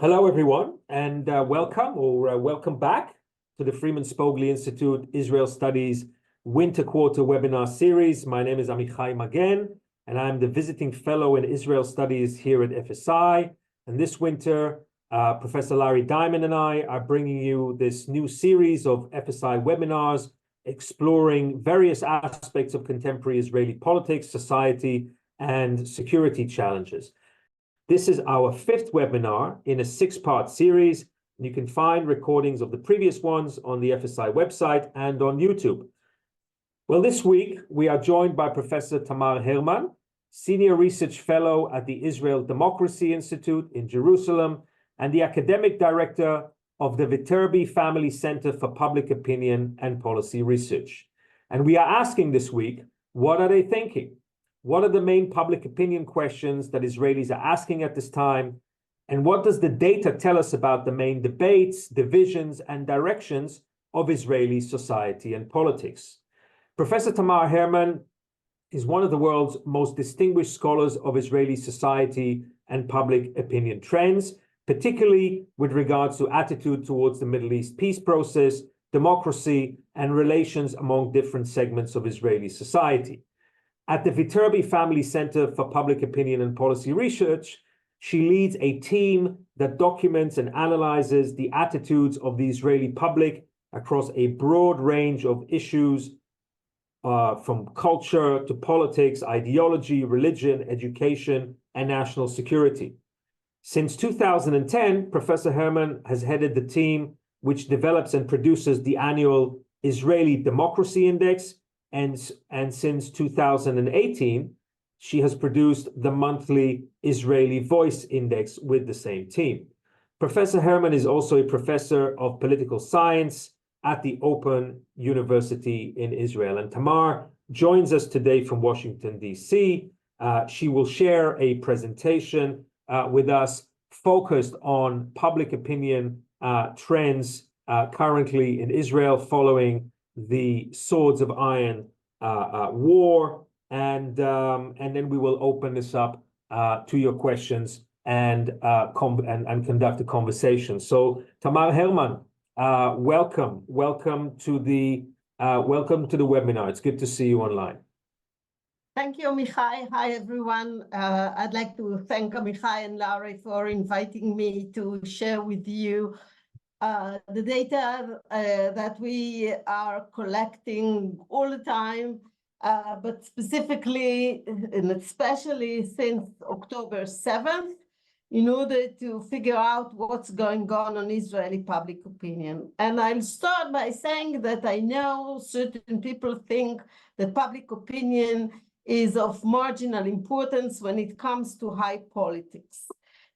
Hello, everyone, and welcome back to the Freeman Spogli Institute Israel Studies Winter Quarter webinar series. My name is Amichai Magen, and I'm the visiting fellow in Israel Studies here at FSI. And this winter, Professor Larry Diamond and I are bringing you this new series of FSI webinars exploring various aspects of contemporary Israeli politics, society, and security challenges. This is our fifth webinar in a six-part series. You can find recordings of the previous ones on the FSI website and on YouTube. Well, this week, we are joined by Professor Tamar Hermann, Senior Research Fellow at the Israel Democracy Institute in Jerusalem, and the Academic Director of the Viterbi Family Center for Public Opinion and Policy Research. And we are asking this week, what are they thinking? What are the main public opinion questions that Israelis are asking at this time? And what does the data tell us about the main debates, divisions, and directions of Israeli society and politics? Professor Tamar Hermann is one of the world's most distinguished scholars of Israeli society and public opinion trends, particularly with regards to attitude towards the Middle East peace process, democracy, and relations among different segments of Israeli society. At the Viterbi Family Center for Public Opinion and Policy Research, she leads a team that documents and analyzes the attitudes of the Israeli public across a broad range of issues, from culture to politics, ideology, religion, education, and national security. Since 2010, Professor Hermann has headed the team which develops and produces the annual Israeli Democracy Index, and since 2018, she has produced the monthly Israeli Voice Index with the same team. Professor Hermann is also a professor of political science at the Open University in Israel. And Tamar joins us today from Washington, D.C. She will share a presentation with us focused on public opinion trends currently in Israel following the Swords of Iron war, and then we will open this up to your questions and conduct a conversation. So Tamar Hermann, welcome to the webinar. It's good to see you online. Thank you, Amichai. Hi, everyone. I'd like to thank Amichai and Larry for inviting me to share with you the data that we are collecting all the time, but specifically and especially since October 7th, in order to figure out what's going on Israeli public opinion. And I'll start by saying that I know certain people think that public opinion is of marginal importance when it comes to high politics.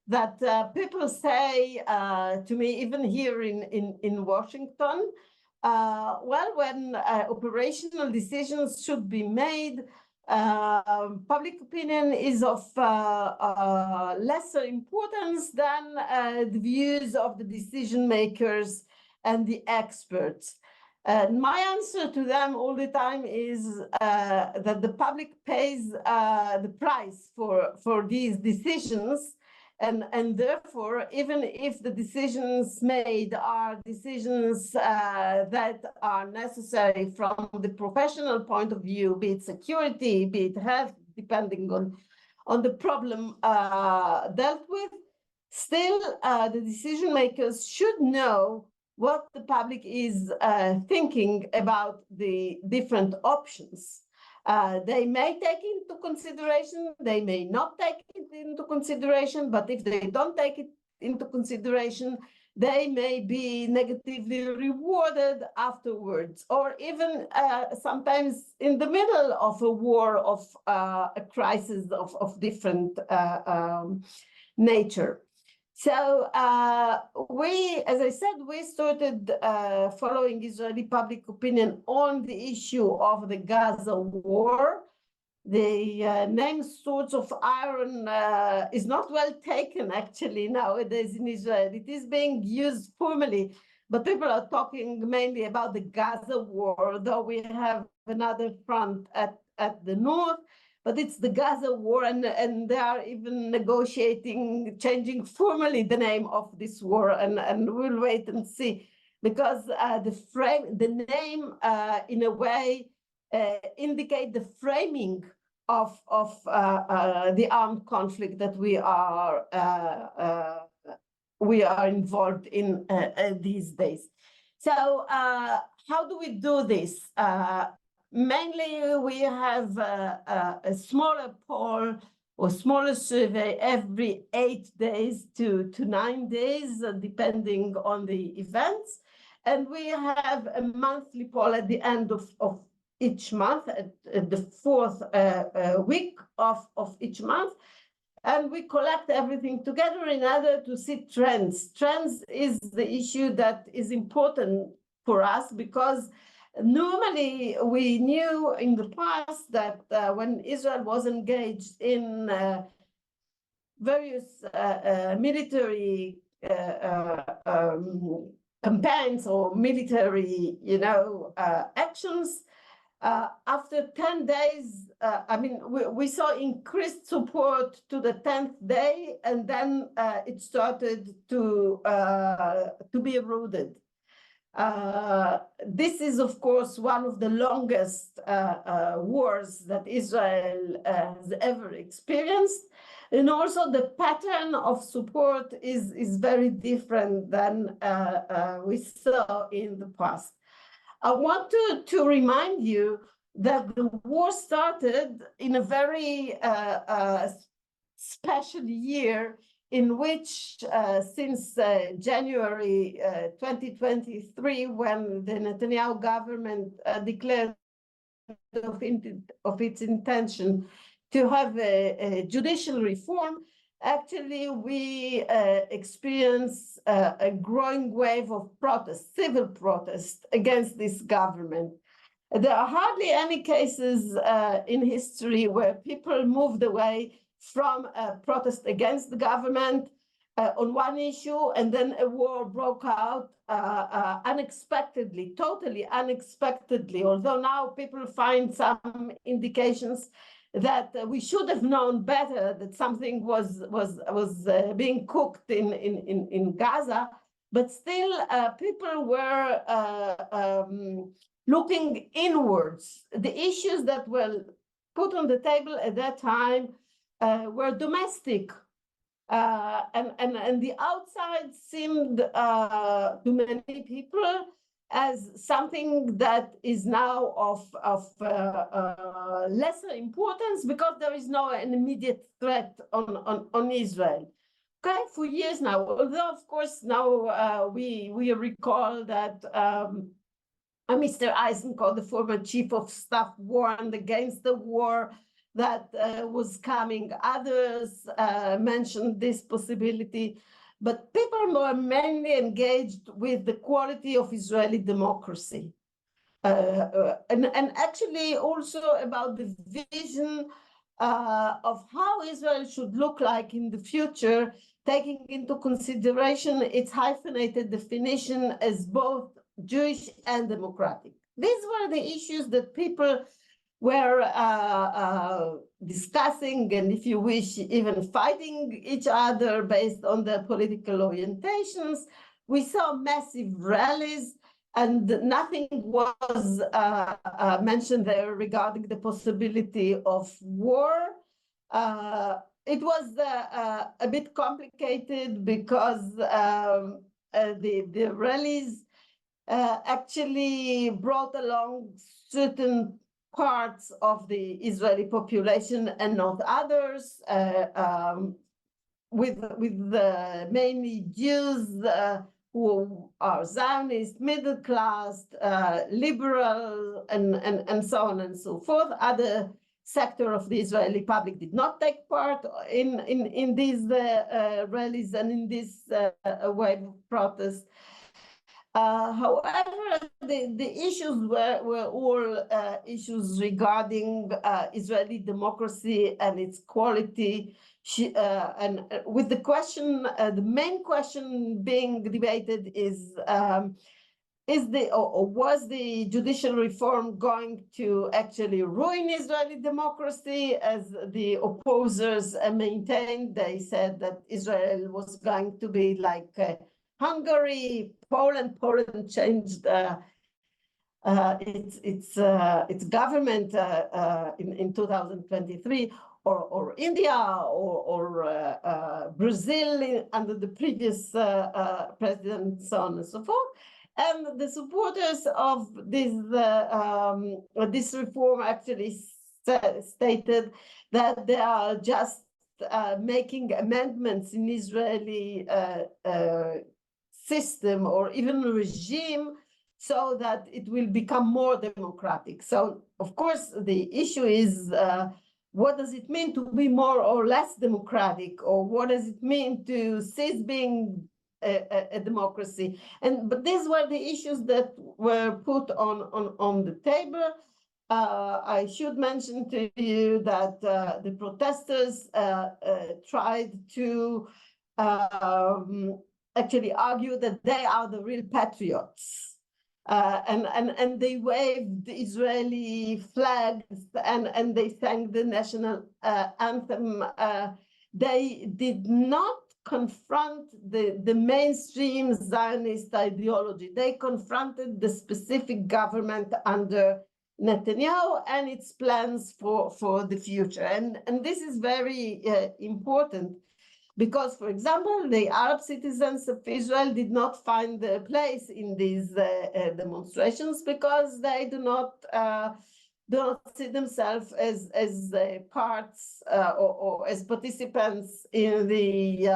That people say to me, even here in Washington, well, when operational decisions should be made, public opinion is of lesser importance than the views of the decision makers and the experts. And my answer to them all the time is that the public pays the price for these decisions. And therefore, even if the decisions made are decisions that are necessary from the professional point of view, be it security, be it health, depending on the problem dealt with, still the decision makers should know what the public is thinking about the different options. They may take into consideration, they may not take it into consideration, but if they don't take it into consideration, they may be negatively rewarded afterwards, or even sometimes in the middle of a war, of a crisis of different nature. So we, as I said, we started following Israeli public opinion on the issue of the Gaza War. The name Swords of Iron is not well taken, actually, nowadays in Israel. It is being used formally, but people are talking mainly about the Gaza War, though we have another front at the north. but it's the Gaza War, and they are even negotiating, changing formally the name of this war, and we'll wait and see, because the name, in a way, indicate the framing of the armed conflict that we are involved in these days. So how do we do this? Mainly, we have a smaller poll or smaller survey every 8 days to 9 days, depending on the events. And we have a monthly poll at the end of each month, at the fourth week of each month. And we collect everything together in order to see trends. Trends is the issue that is important for us, because normally we knew in the past that when Israel was engaged in various military campaigns or military, actions, after 10 days, we saw increased support to the 10th day, and then it started to be eroded. This is, of course, one of the longest wars that Israel has ever experienced. And also the pattern of support is very different than we saw in the past. I want to remind you that the war started in a very special year, in which since January 2023, when the Netanyahu government declared of its intention to have a judicial reform, actually we experience a growing wave of protests, civil protests against this government. There are hardly any cases in history where people moved away from a protest against the government on one issue, and then a war broke out unexpectedly, totally unexpectedly, although now people find some indications that we should have known better, that something was being cooked in Gaza, but still people were looking inwards. The issues that were put on the table at that time were domestic, and the outside seemed to many people as something that is now of lesser importance, because there is an immediate threat on Israel. Okay, for years now, although of course now we recall that Mr. Eisenkot, the former chief of staff, warned against the war that was coming. Others mentioned this possibility, but people were mainly engaged with the quality of Israeli democracy. And actually also about the vision of how Israel should look like in the future, taking into consideration its hyphenated definition as both Jewish and democratic. These were the issues that people were discussing, and if you wish, even fighting each other based on their political orientations. We saw massive rallies, and nothing was mentioned there regarding the possibility of war. It was a bit complicated because the rallies actually brought along certain parts of the Israeli population and not others, with mainly Jews who are Zionist, middle class, liberal, and so on and so forth. Other sector of the Israeli public did not take part in these rallies and in this wave of protest. However, the issues were all issues regarding Israeli democracy and its quality, and with the question, the main question being debated is or was the judicial reform going to actually ruin Israeli democracy, as the opposers maintained? They said that Israel was going to be like Hungary, Poland. Poland changed its government in 2023, or India, or Brazil under the previous president, so on and so forth. And the supporters of this reform actually stated that they are just making amendments in Israeli system or even regime, so that it will become more democratic. So, of course, the issue is, what does it mean to be more or less democratic, or what does it mean to cease being a democracy? But these were the issues that were put on the table. I should mention to you that the protesters tried to actually argue that they are the real patriots. And they waved the Israeli flags, and they sang the national anthem. They did not confront the mainstream Zionist ideology. They confronted the specific government under Netanyahu and its plans for the future. And this is very important, because, for example, the Arab citizens of Israel did not find a place in these demonstrations, because they do not see themselves as parts or as participants in the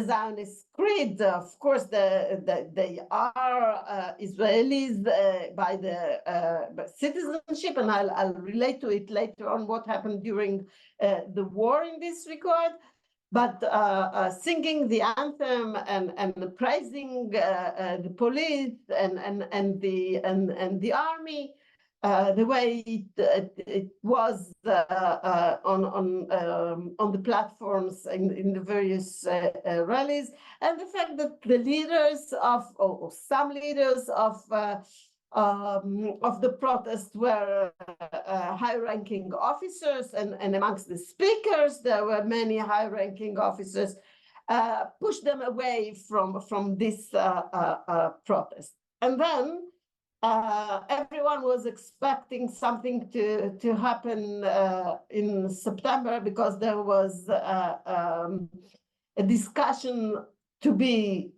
Zionist creed. Of course, they are Israelis by citizenship, and I'll relate to it later on what happened during the war in this regard. But singing the anthem and praising the police and the army, the way it was on the platforms in the various rallies, and the fact that the leaders or some leaders of the protest were high-ranking officers, and amongst the speakers there were many high-ranking officers, pushed them away from this protest. And then everyone was expecting something to happen in September, because there was a discussion to be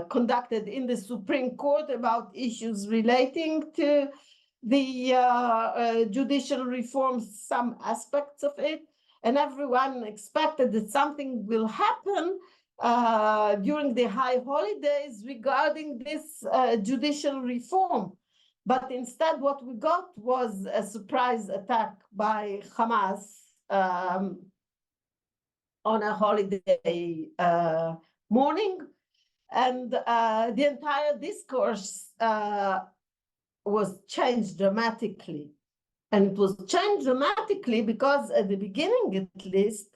conducted in the Supreme Court about issues relating to the judicial reforms, some aspects of it, and everyone expected that something will happen during the high holidays regarding this judicial reform. But instead, what we got was a surprise attack by Hamas on a holiday morning, and the entire discourse was changed dramatically. And it was changed dramatically because at the beginning, at least,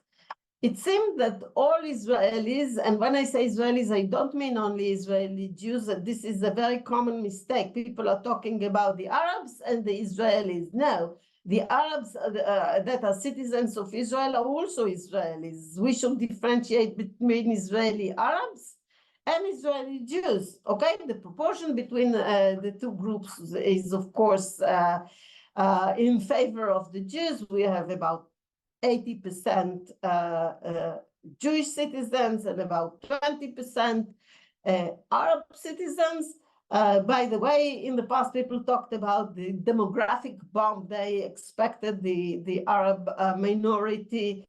it seemed that all Israelis, and when I say Israelis, I don't mean only Israeli Jews. This is a very common mistake. People are talking about the Arabs and the Israelis. No, the Arabs that are citizens of Israel are also Israelis. We should differentiate between Israeli Arabs and Israeli Jews, okay? The proportion between the two groups is, of course, in favor of the Jews. We have about 80% Jewish citizens and about 20% Arab citizens. By the way, in the past, people talked about the demographic bomb. They expected the Arab minority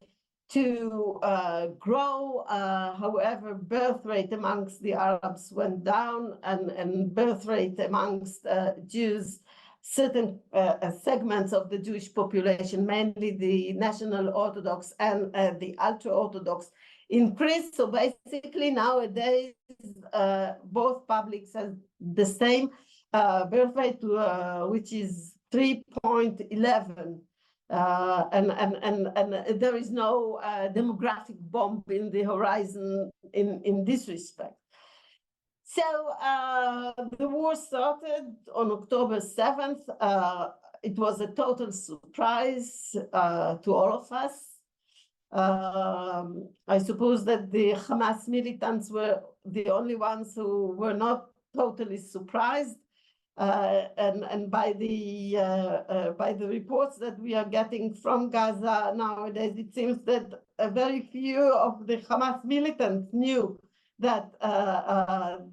to grow. However, birth rate amongst the Arabs went down, and birth rate amongst Jews, certain segments of the Jewish population, mainly the National Orthodox and the Ultra-Orthodox, increased. So basically nowadays, both publics have the same birth rate, which is 3.11. And there is no demographic bomb in the horizon in this respect. The war started on October 7th. It was a total surprise to all of us. I suppose that the Hamas militants were the only ones who were not totally surprised. And by the reports that we are getting from Gaza nowadays, it seems that very few of the Hamas militants knew that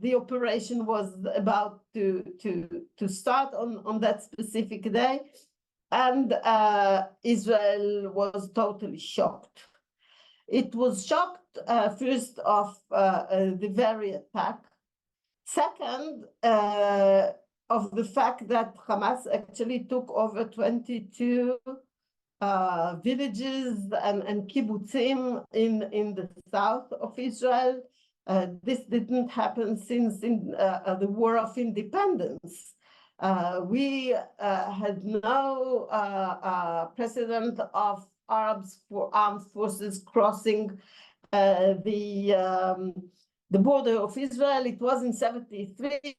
the operation was about to start on that specific day, and Israel was totally shocked. It was shocked first of the very attack. Second, of the fact that Hamas actually took over 22 villages and kibbutzim in the south of Israel. This didn't happen since the War of Independence. We had no precedent of armed forces crossing the border of Israel. It was in 1973.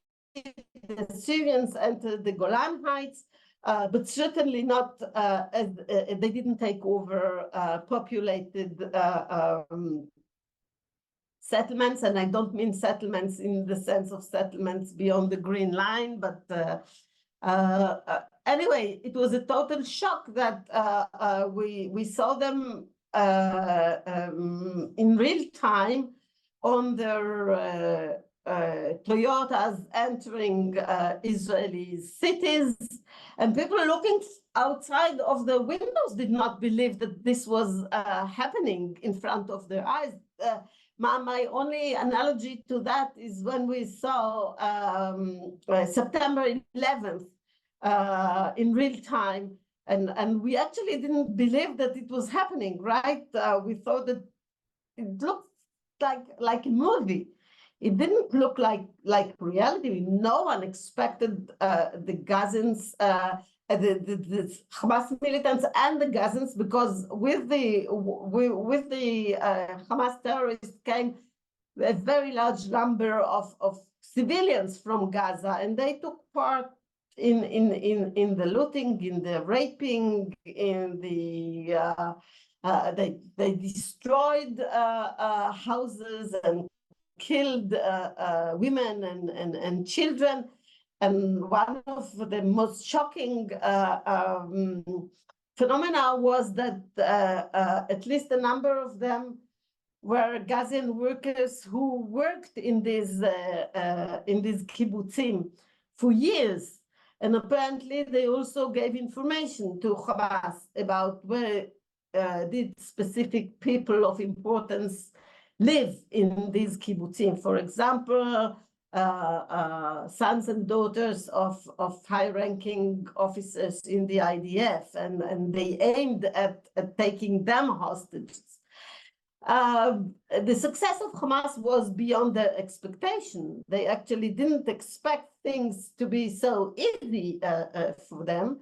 The Syrians entered the Golan Heights, but certainly not, they didn't take over populated settlements, and I don't mean settlements in the sense of settlements beyond the Green Line, but anyway, it was a total shock that we saw them in real time on their Toyotas entering Israeli cities, and people looking outside of the windows did not believe that this was happening in front of their eyes. My only analogy to that is when we saw September 11th in real time, and we actually didn't believe that it was happening, right? We thought that it looked like a movie. It didn't look like reality. No one expected the Gazans, the Hamas militants and the Gazans, because with the Hamas terrorists came a very large number of civilians from Gaza, and they took part in the looting, in the raping, in the they destroyed houses and killed women and children. And one of the most shocking phenomena was that at least a number of them were Gazan workers who worked in these kibbutzim for years. And apparently they also gave information to Hamas about where did specific people of importance live in these kibbutzim. For example, sons and daughters of high-ranking officers in the IDF, and they aimed at taking them hostages. The success of Hamas was beyond their expectation. They actually didn't expect things to be so easy for them.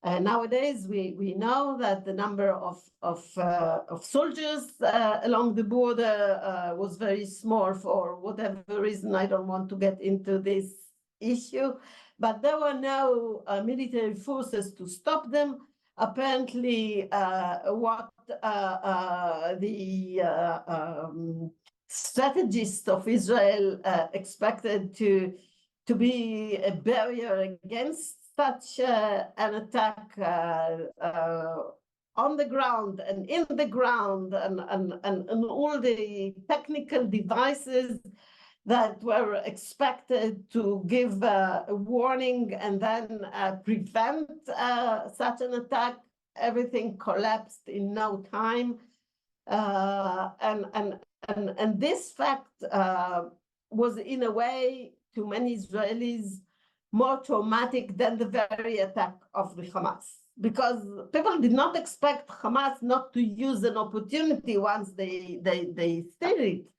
Nowadays, we know that the number of soldiers along the border was very small for whatever reason. I don't want to get into this issue, but there were no military forces to stop them. Apparently, what the strategists of Israel expected to be a barrier against such an attack on the ground and in the ground, and all the technical devices that were expected to give a warning and then prevent such an attack, everything collapsed in no time. And this fact was, in a way, to many Israelis, more traumatic than the very attack of the Hamas, because people did not expect Hamas not to use an opportunity once they see it,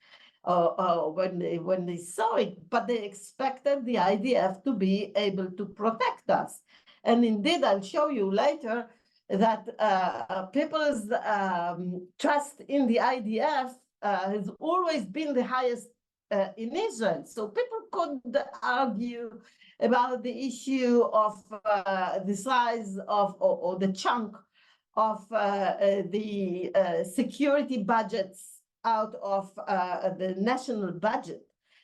or when they saw it, but they expected the IDF to be able to protect us. And indeed, I'll show you later that people's trust in the IDF has always been the highest in Israel. So people could argue about the issue of the size of or the chunk of the security budgets out of the national budget.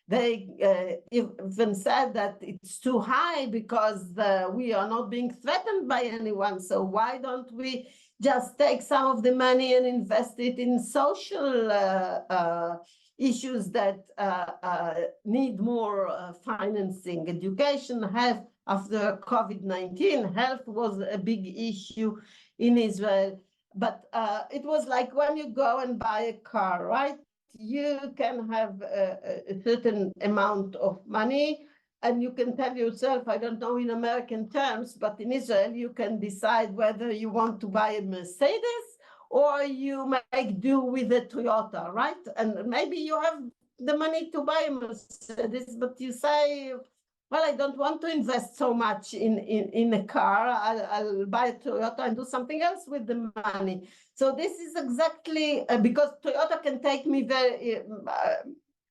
They even said that it's too high because we are not being threatened by anyone. So why don't we just take some of the money and invest it in social issues that need more financing? Education, health. After COVID-19, health was a big issue in Israel. But it was like when you go and buy a car, right? You can have a certain amount of money, and you can tell yourself, I don't know in American terms, but in Israel, you can decide whether you want to buy a Mercedes or you make do with a Toyota, right? And maybe you have the money to buy a Mercedes, but you say, well, I don't want to invest so much in a car. I'll buy a Toyota and do something else with the money. So this is exactly because Toyota can take me very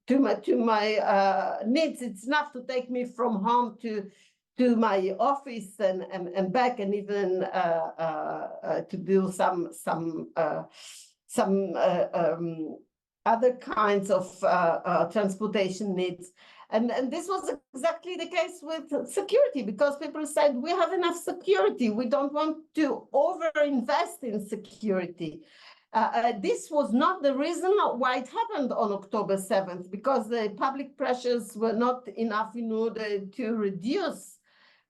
to my needs. It's enough to take me from home to my office and back, and even to do some other kinds of transportation needs. And this was exactly the case with security, because people said, we have enough security. We don't want to overinvest in security. This was not the reason why it happened on October 7th, because the public pressures were not enough in order to reduce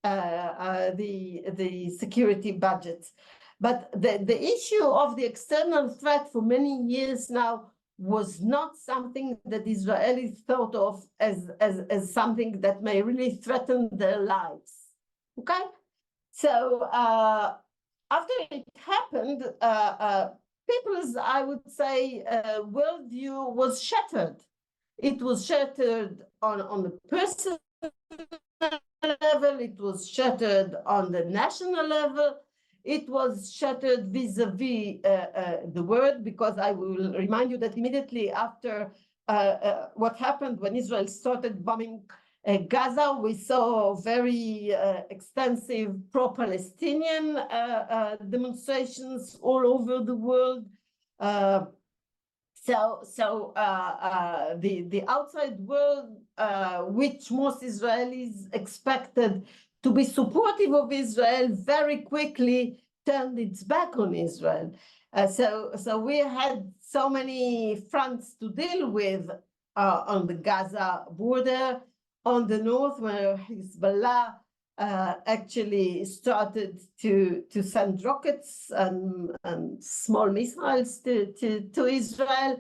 the security budgets. But the issue of the external threat for many years now was not something that Israelis thought of as something that may really threaten their lives. Okay? So after it happened, people's, I would say, worldview was shattered. It was shattered on the personal level, it was shattered on the national level, it was shattered vis-a-vis the world, because I will remind you that immediately after what happened when Israel started bombing Gaza, we saw very extensive pro-Palestinian demonstrations all over the world. So the outside world, which most Israelis expected to be supportive of Israel, very quickly turned its back on Israel. So we had so many fronts to deal with on the Gaza border, on the north, where Hezbollah actually started to send rockets and small missiles to Israel.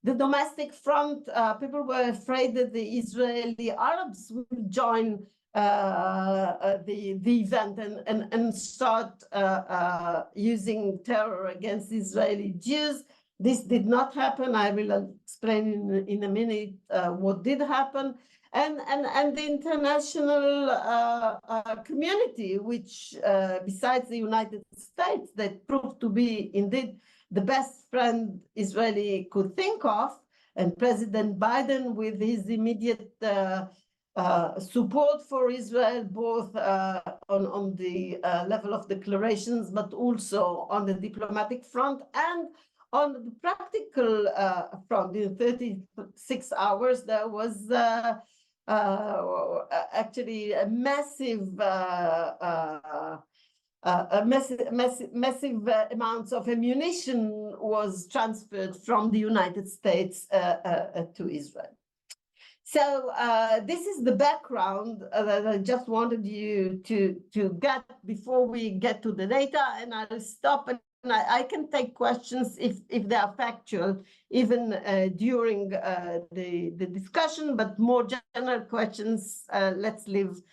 The domestic front, people were afraid that the Israeli Arabs would join the event and start using terror against Israeli Jews. This did not happen. I will explain in a minute what did happen. And the international community, which besides the United States, that proved to be indeed the best friend Israeli could think of, and President Biden with his immediate support for Israel, both on the level of declarations, but also on the diplomatic front and on the practical front. In 36 hours, there was actually a massive amounts of ammunition was transferred from the United States to Israel. So this is the background that I just wanted you to get before we get to the data, and I'll stop and I can take questions if they are factual, even during the discussion, but more general questions, let's leave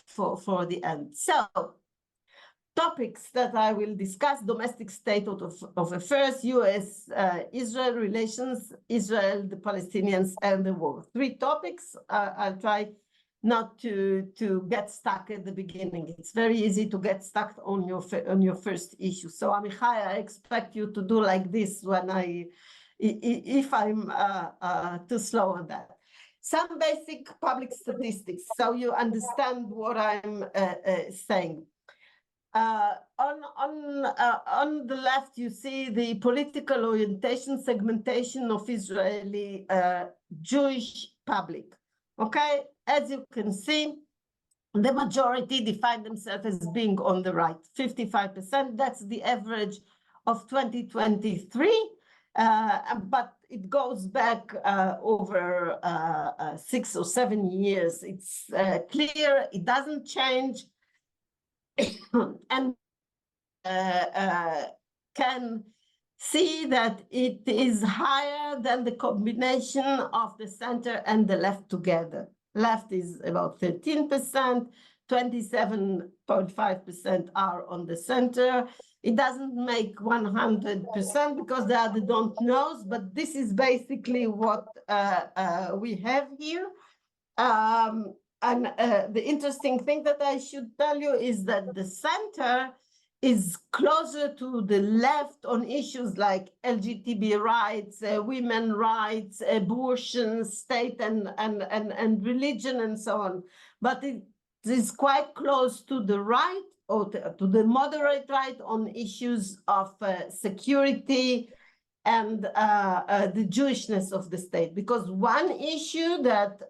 for the end. So, topics that I will discuss: domestic state of affairs, US-Israel relations, Israel, the Palestinians, and the war. 3 topics. I'll try not to get stuck at the beginning. It's very easy to get stuck on your first issue. So Amichai, I expect you to do like this when I if I'm too slow on that. Some basic public statistics, so you understand what I'm saying. On the left, you see the political orientation segmentation of Israeli Jewish public. Okay, as you can see, the majority define themselves as being on the right, 55%. That's the average of 2023, but it goes back over 6 or 7 years. It's clear, it doesn't change. And can see that it is higher than the combination of the center and the left together. Left is about 13%, 27.5% are on the center. It doesn't make 100% because there are the don't knows, but this is basically what we have here. And the interesting thing that I should tell you is that the center is closer to the left on issues like LGBT rights, women rights, abortion, state and religion, and so on. But it is quite close to the right, or to the moderate right, on issues of security and the Jewishness of the state. Because one issue that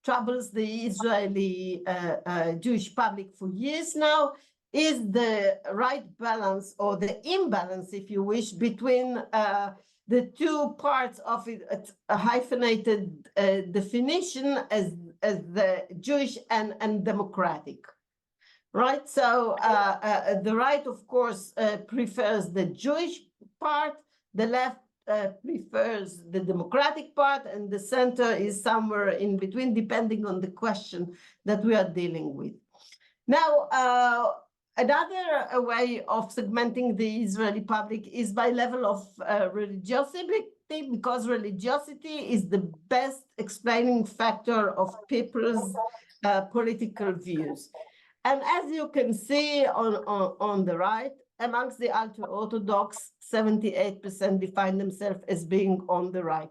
troubles the Israeli Jewish public for years now is the right balance, or the imbalance, if you wish, between the two parts of it, a hyphenated definition as the Jewish and democratic. Right, so the right, of course, prefers the Jewish part, the left prefers the democratic part, and the center is somewhere in between, depending on the question that we are dealing with. Now, another way of segmenting the Israeli public is by level of religiosity, because religiosity is the best explaining factor of people's political views. And as you can see on the right, amongst the ultra-Orthodox, 78% define themselves as being on the right.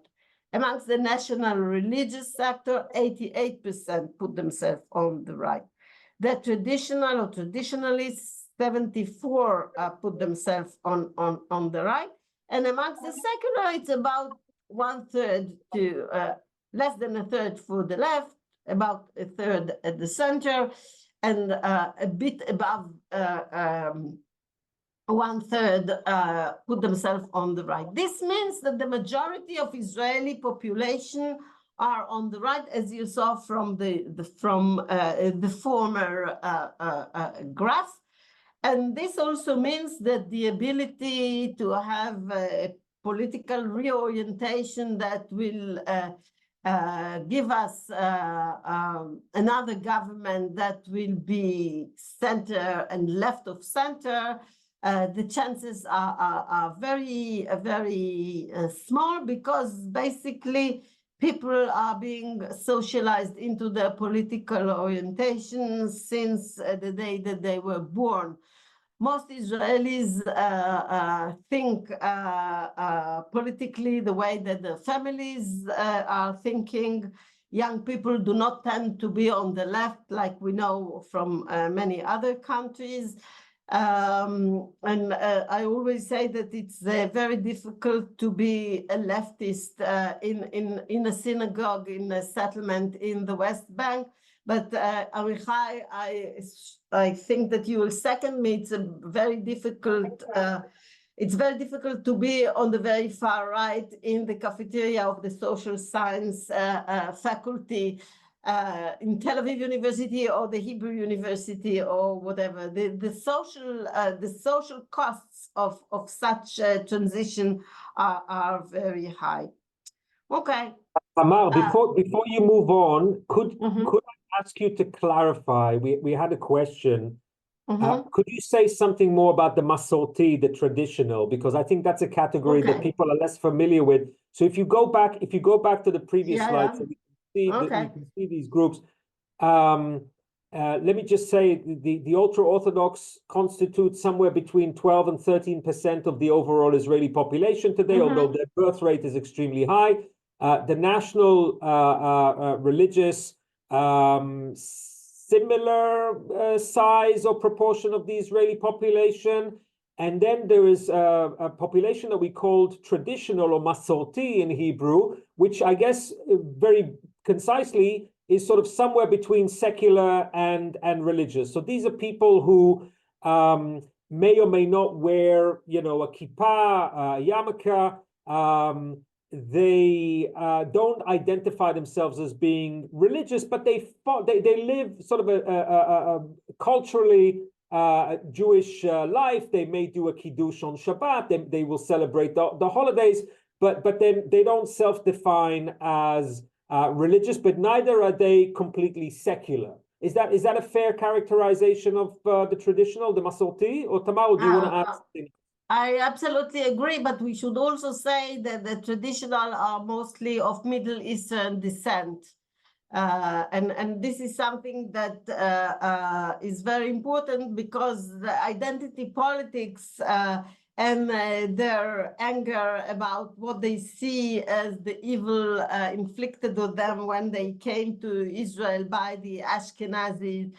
Amongst the national religious sector, 88% put themselves on the right. The traditional or traditionalists, 74 put themselves on the right. And amongst the secular, it's about 1/3 to less than 1/3 for the left, about 1/3 at the center, and a bit above 1/3 put themselves on the right. This means that the majority of Israeli population are on the right, as you saw from the former graph. And this also means that the ability to have a political reorientation that will give us another government that will be center and left of center, the chances are very, very small, because basically people are being socialized into their political orientation since the day that they were born. Most Israelis think politically the way that the families are thinking. Young people do not tend to be on the left, like we know from many other countries. And I always say that it's very difficult to be a leftist in a synagogue, in a settlement in the West Bank. But Amichai, I think that you will second me. It's a very difficult. It's very difficult to be on the very far right in the cafeteria of the social science faculty in Tel Aviv University or the Hebrew University or whatever. The social costs of such a transition are very high. Okay. Tamar, before you move on, could I ask you to clarify? We had a question. Could you say something more about the Masorti, the traditional? Because I think that's a category that people are less familiar with. So if you go back to the previous slide, so we can see you can see these groups. let me just say the ultra-Orthodox constitute somewhere between 12 and 13% of the overall Israeli population today, although their birth rate is extremely high. The national religious similar size or proportion of the Israeli population. And then there is a population that we called traditional or masorti in Hebrew, which I guess very concisely is sort of somewhere between secular and religious. So these are people who may or may not wear, a kippah, a yarmulke. They don't identify themselves as being religious, but they live sort of a culturally Jewish life. They may do a kiddush on Shabbat. They will celebrate the holidays, but then they don't self-define as religious, but neither are they completely secular. Is that a fair characterization of the traditional, the Masorti? Or Tamar, do you want to add something? I absolutely agree, but we should also say that the traditional are mostly of Middle Eastern descent. And this is something that is very important, because the identity politics and their anger about what they see as the evil inflicted on them when they came to Israel by the Ashkenazis,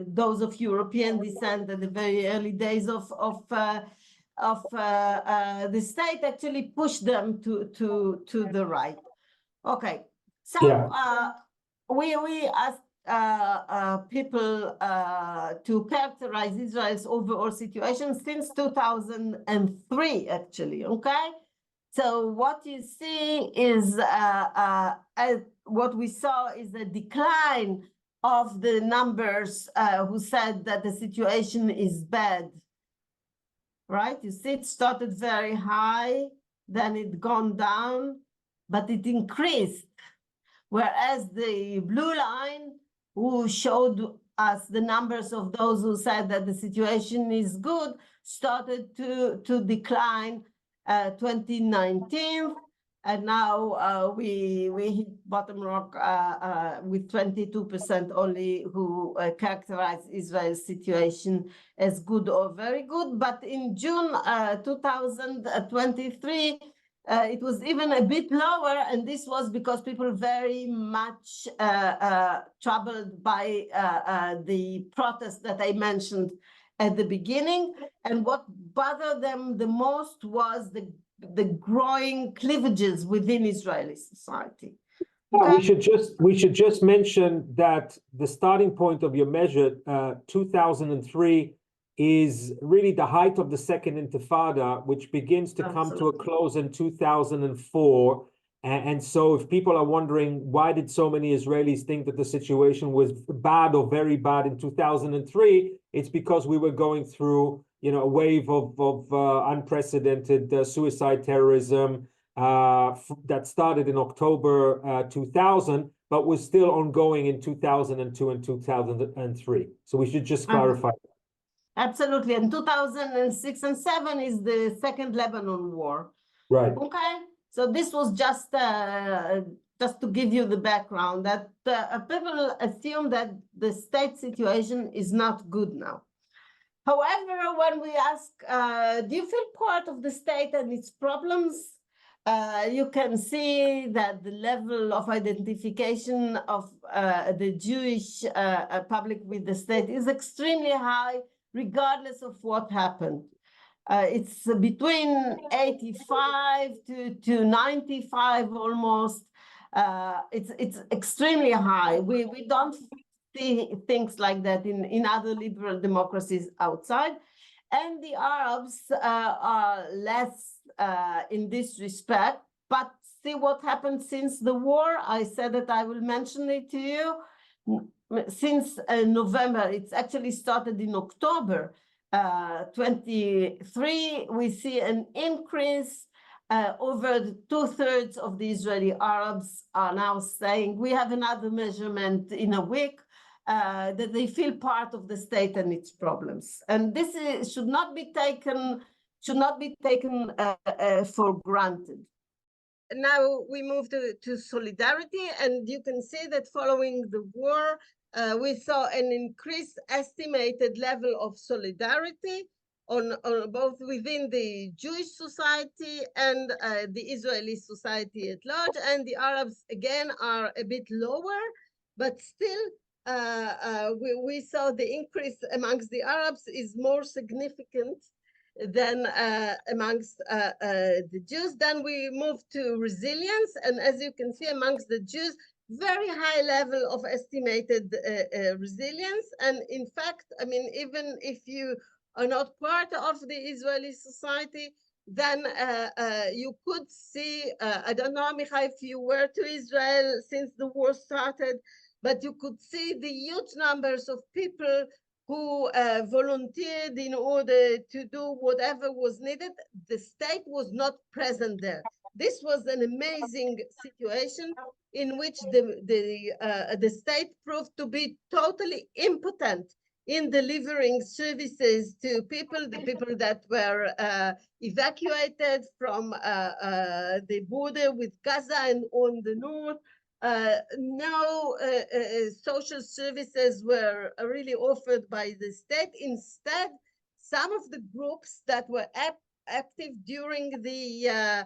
those of European descent at the very early days of the state, actually pushed them to the right. Okay, so we asked people to characterize Israel's overall situation since 2003, actually, okay? So what you see is, what we saw is a decline of the numbers who said that the situation is bad, right? You see it started very high, then it gone down, but it increased. Whereas the blue line, who showed us the numbers of those who said that the situation is good, started to decline 2019, and now we hit bottom rock with 22% only who characterize Israel's situation as good or very good. But in June 2023, it was even a bit lower, and this was because people very much troubled by the protests that I mentioned at the beginning. And what bothered them the most was the growing cleavages within Israeli society. Okay? We should just mention that the starting point of your measure, 2003, is really the height of the Second Intifada, which begins to come to a close in 2004. And so if people are wondering, why did so many Israelis think that the situation was bad or very bad in 2003, it's because we were going through, a wave of unprecedented suicide terrorism that started in October 2000, but was still ongoing in 2002 and 2003. So we should just clarify. Absolutely. And 2006 and 7 is the Second Lebanon War. Right. Okay. So this was just to give you the background that people assume that the state situation is not good now. However, when we ask, do you feel part of the state and its problems? You can see that the level of identification of the Jewish public with the state is extremely high, regardless of what happened. It's between 85 to 95 almost. It's extremely high. We don't see things like that in other liberal democracies outside. And the Arabs are less in this respect. But see what happened since the war. I said that I will mention it to you. Since November, it's actually started in October 23, we see an increase. Over 2/3 of the Israeli Arabs are now saying, we have another measurement in a week, that they feel part of the state and its problems. And this should not be taken for granted. Now we move to solidarity, and you can see that following the war, we saw an increased estimated level of solidarity on both within the Jewish society and the Israeli society at large. And the Arabs, again, are a bit lower, but still we saw the increase amongst the Arabs is more significant than amongst the Jews. Then we move to resilience, and as you can see, amongst the Jews, very high level of estimated resilience. And in fact, I mean, even if you are not part of the Israeli society, then you could see, I don't know, Michal, if you were to Israel since the war started, but you could see the huge numbers of people who volunteered in order to do whatever was needed. The state was not present there. This was an amazing situation in which the state proved to be totally impotent in delivering services to people, the people that were evacuated from the border with Gaza and on the north. No social services were really offered by the state. Instead, some of the groups that were active during the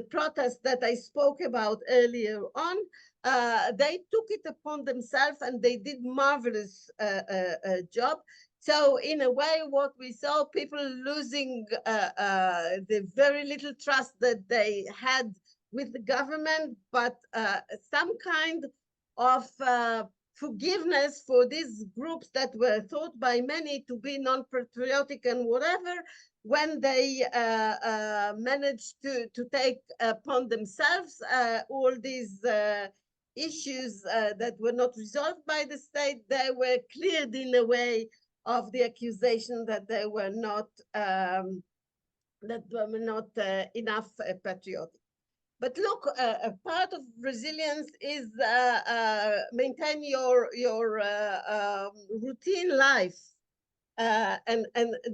protest that I spoke about earlier on, they took it upon themselves and they did marvelous job. So in a way, what we saw, people losing the very little trust that they had with the government, but some kind of forgiveness for these groups that were thought by many to be non-patriotic and whatever, when they managed to take upon themselves all these issues that were not resolved by the state, they were cleared in a way of the accusation that they were not enough patriotic. But look, a part of resilience is maintain your routine life. And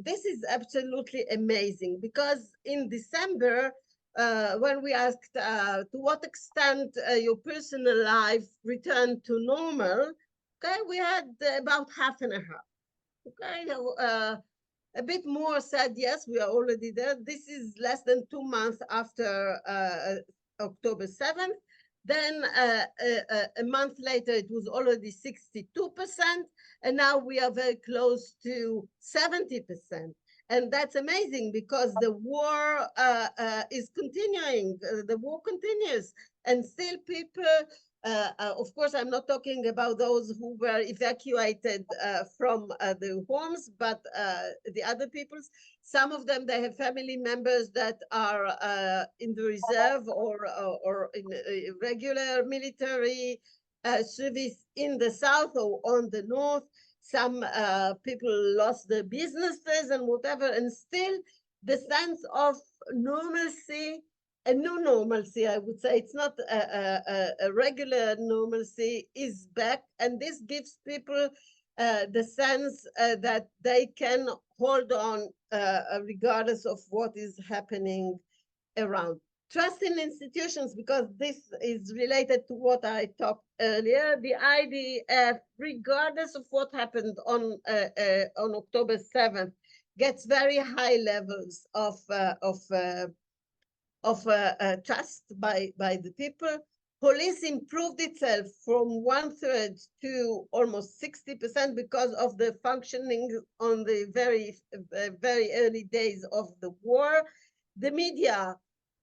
this is absolutely amazing, because in December, when we asked to what extent your personal life returned to normal, okay, we had about half and a half. Okay, a bit more said yes, we are already there. This is less than 2 months after October 7th. Then a month later, it was already 62%, and now we are very close to 70%. And that's amazing, because the war is continuing. The war continues, and still people, of course, I'm not talking about those who were evacuated from the homes, but the other peoples. Some of them, they have family members that are in the reserve or in regular military service in the south or on the north. Some people lost their businesses and whatever, and still the sense of normalcy, a new normalcy, I would say, it's not a regular normalcy, is back. And this gives people the sense that they can hold on regardless of what is happening around. Trust in institutions, because this is related to what I talked earlier. The IDF, regardless of what happened on October 7th, gets very high levels of trust by the people. Police improved itself from 1/3 to almost 60% because of the functioning on the very early days of the war. The media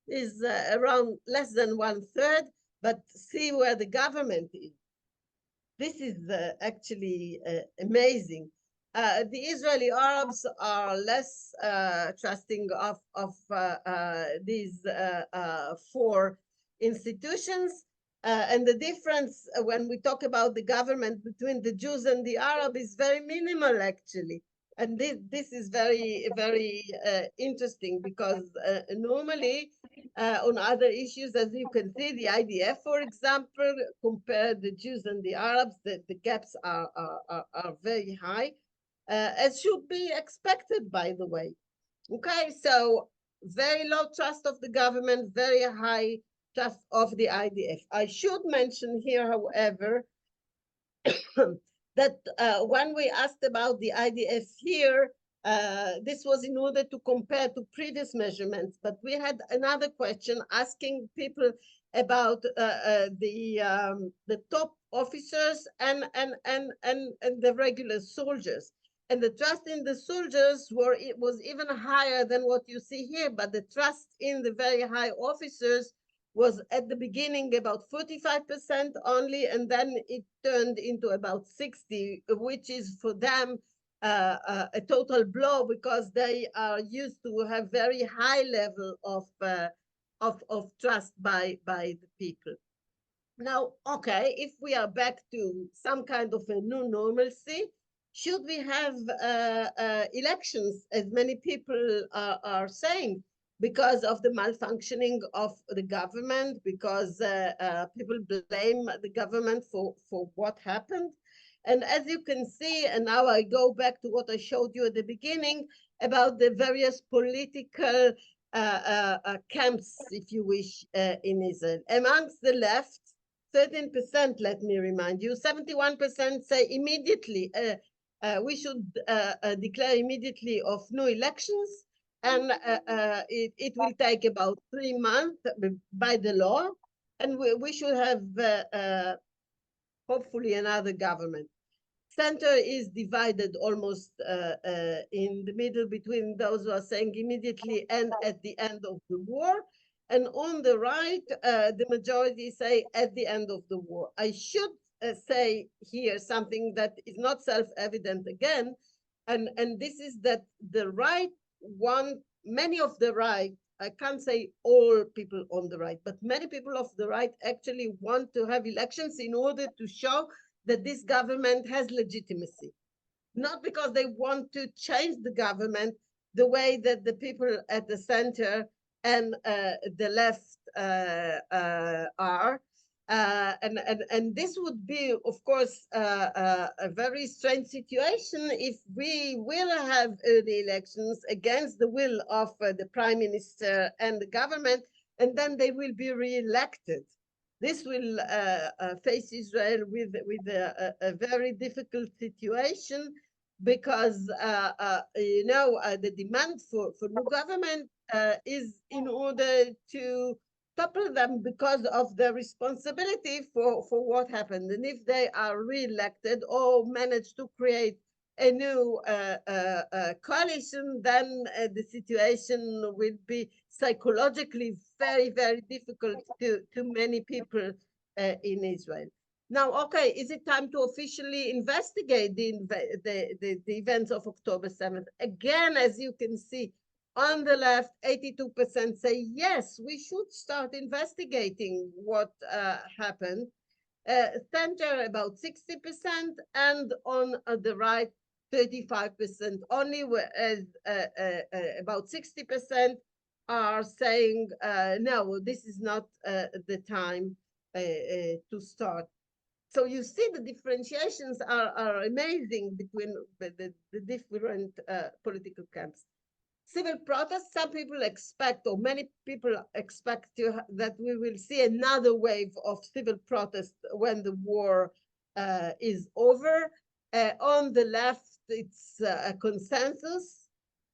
is around less than 1/3, but see where the government is. This is actually amazing. The Israeli Arabs are less trusting of these 4 institutions. And the difference when we talk about the government between the Jews and the Arab is very minimal, actually. And this is very, very interesting, because normally on other issues, as you can see, the IDF, for example, compare the Jews and the Arabs, the gaps are very high, as should be expected, by the way. Okay, so very low trust of the government, very high trust of the IDF. I should mention here, however, that when we asked about the IDF here, this was in order to compare to previous measurements, but we had another question asking people about the top officers and the regular soldiers. And the trust in the soldiers was even higher than what you see here, but the trust in the very high officers was at the beginning about 45% only, and then it turned into about 60, which is for them a total blow, because they are used to have very high level of trust by the people. Now, okay, if we are back to some kind of a new normalcy, should we have elections, as many people are saying, because of the malfunctioning of the government, because people blame the government for what happened? And as you can see, and now I go back to what I showed you at the beginning about the various political camps, if you wish, in Israel. Amongst the left, 13%, let me remind you, 71% say immediately, we should declare immediately of new elections, and it will take about 3 months by the law, and we should have hopefully another government. Center is divided almost in the middle between those who are saying immediately and at the end of the war. And on the right, the majority say at the end of the war. I should say here something that is not self-evident again, and this is that the right want, many of the right, I can't say all people on the right, but many people of the right actually want to have elections in order to show that this government has legitimacy, not because they want to change the government the way that the people at the center and the left are. And this would be, of course, a very strange situation if we will have early elections against the will of the prime minister and the government, and then they will be re-elected. This will face Israel with a very difficult situation, because the demand for new government is in order to topple them because of the responsibility for what happened. And if they are re-elected or manage to create a new coalition, then the situation will be psychologically very, very difficult to many people in Israel. Now, okay, is it time to officially investigate the events of October 7th? Again, as you can see, on the left, 82% say, yes, we should start investigating what happened. Center, about 60%, and on the right, 35% only, whereas about 60% are saying, no, this is not the time to start. So you see the differentiations are amazing between the different political camps. Civil protests, some people expect, or many people expect that we will see another wave of civil protests when the war is over. On the left, it's a consensus.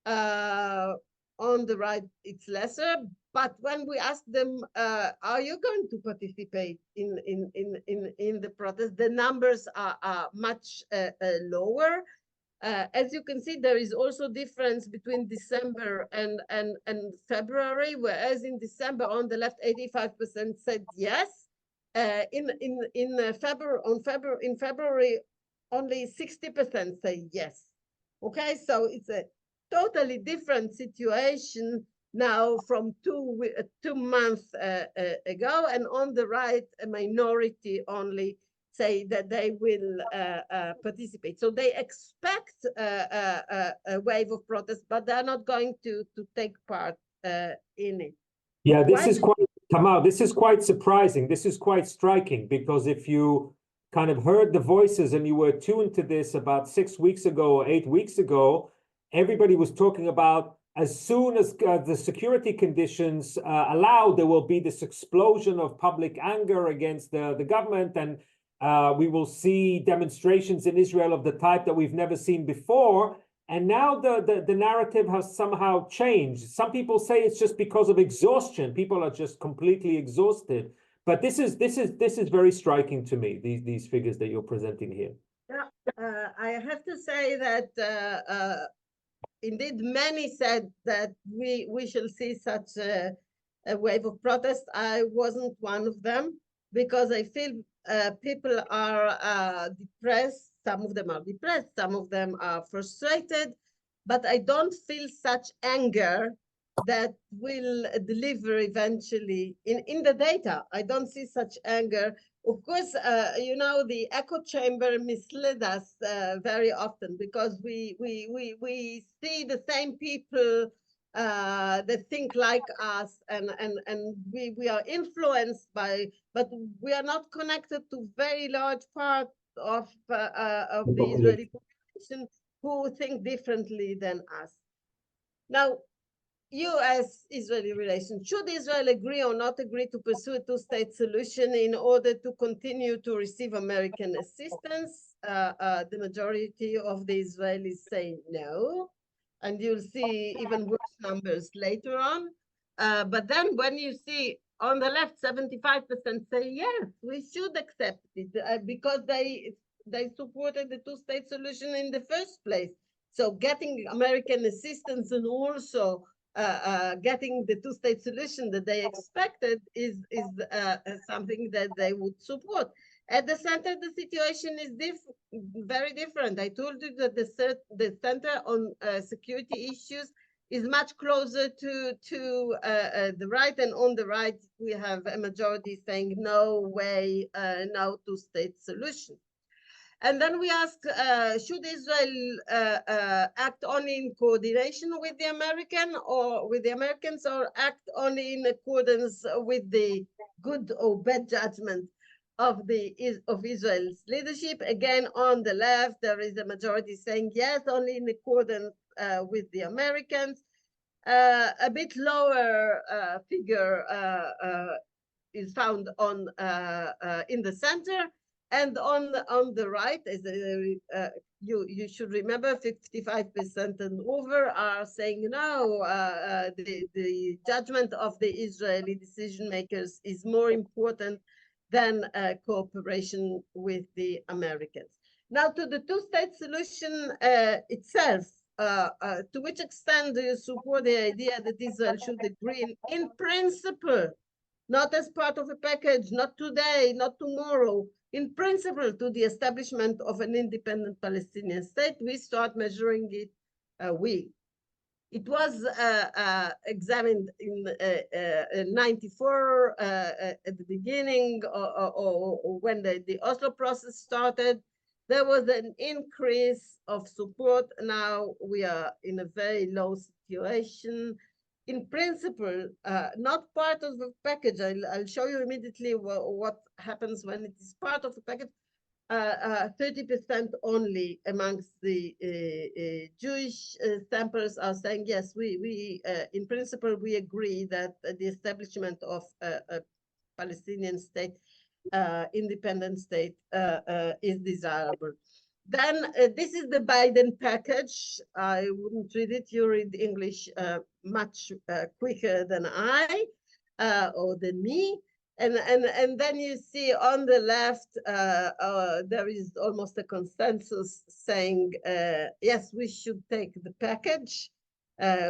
On the right, it's lesser. But when we ask them, are you going to participate in the protest, the numbers are much lower. As you can see, there is also difference between December and February, whereas in December on the left, 85% said yes. In February, only 60% say yes. Okay, so it's a totally different situation now from two months ago, and on the right, a minority only say that they will participate. So they expect a wave of protest, but they're not going to take part in it. Yeah, this is quite, Tamar, this is quite surprising. This is quite striking, because if you kind of heard the voices and you were tuned to this about 6 weeks ago or 8 weeks ago, everybody was talking about as soon as the security conditions allow, there will be this explosion of public anger against the government, and We will see demonstrations in Israel of the type that we've never seen before. And now the narrative has somehow changed. Some people say it's just because of exhaustion. People are just completely exhausted. But this is very striking to me, these figures that you're presenting here. Yeah, I have to say that indeed many said that we shall see such a wave of protest. I wasn't one of them because I feel people are depressed. Some of them are depressed, some of them are frustrated, but I don't feel such anger that will deliver eventually in the data. I don't see such anger. Of course, you know, the echo chamber misled us very often because we see the same people that think like us, and we are influenced by, but we are not connected to very large part of the Israeli population who think differently than us. Now, U.S.-Israeli relations. Should Israel agree or not agree to pursue a two-state solution in order to continue to receive American assistance? The majority of the Israelis say no, and you'll see even worse numbers later on. But then when you see on the left, 75% say yes, we should accept it because they supported the two-state solution in the first place. So getting American assistance and also getting the two-state solution that they expected is something that they would support. At the center, the situation is very different. I told you that the center on security issues is much closer to the right, and on the right, we have a majority saying no way, no two-state solution. And then we ask, should Israel act only in coordination with the Americans, or act only in accordance with the good or bad judgment of Israel's leadership? Again, on the left, there is a majority saying yes, only in accordance with the Americans. A bit lower figure is found on in the center. And on the right, as you should remember, 55% and over are saying no. The judgment of the Israeli decision makers is more important than cooperation with the Americans. Now, to the two-state solution itself, to which extent do you support the idea that Israel should agree in principle, not as part of a package, not today, not tomorrow, in principle, to the establishment of an independent Palestinian state? We start measuring it. It was examined in 94 at the beginning, or when the Oslo process started. There was an increase of support. Now we are in a very low situation. In principle, not part of the package. I'll show you immediately what happens when it is part of the package. 30% only amongst the Jewish samples are saying yes. We in principle we agree that the establishment of a Palestinian state, independent state, is desirable. Then this is the Biden package. I wouldn't read it. You read English much quicker than I or than me. And then you see on the left, there is almost a consensus saying, yes, we should take the package,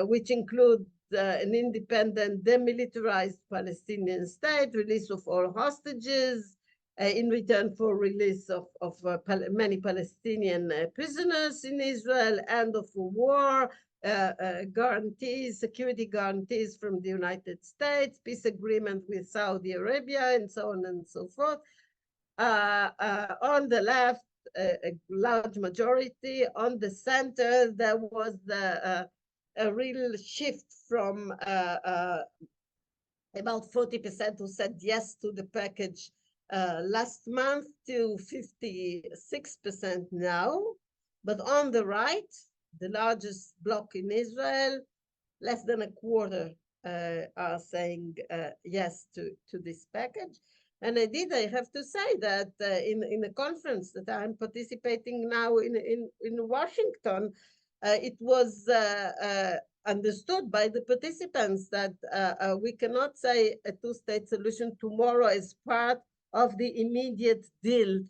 which includes an independent, demilitarized Palestinian state, release of all hostages, in return for release of many Palestinian prisoners in Israel, end of war, guarantees, security guarantees from the United States, peace agreement with Saudi Arabia, and so on and so forth. On the left, a large majority. On the center, there was a real shift from about 40% who said yes to the package last month to 56% now. But on the right, the largest bloc in Israel, less than a quarter are saying yes to this package. And I have to say that in the conference that I'm participating now in Washington, it was understood by the participants that we cannot say a two-state solution tomorrow as part of the immediate deal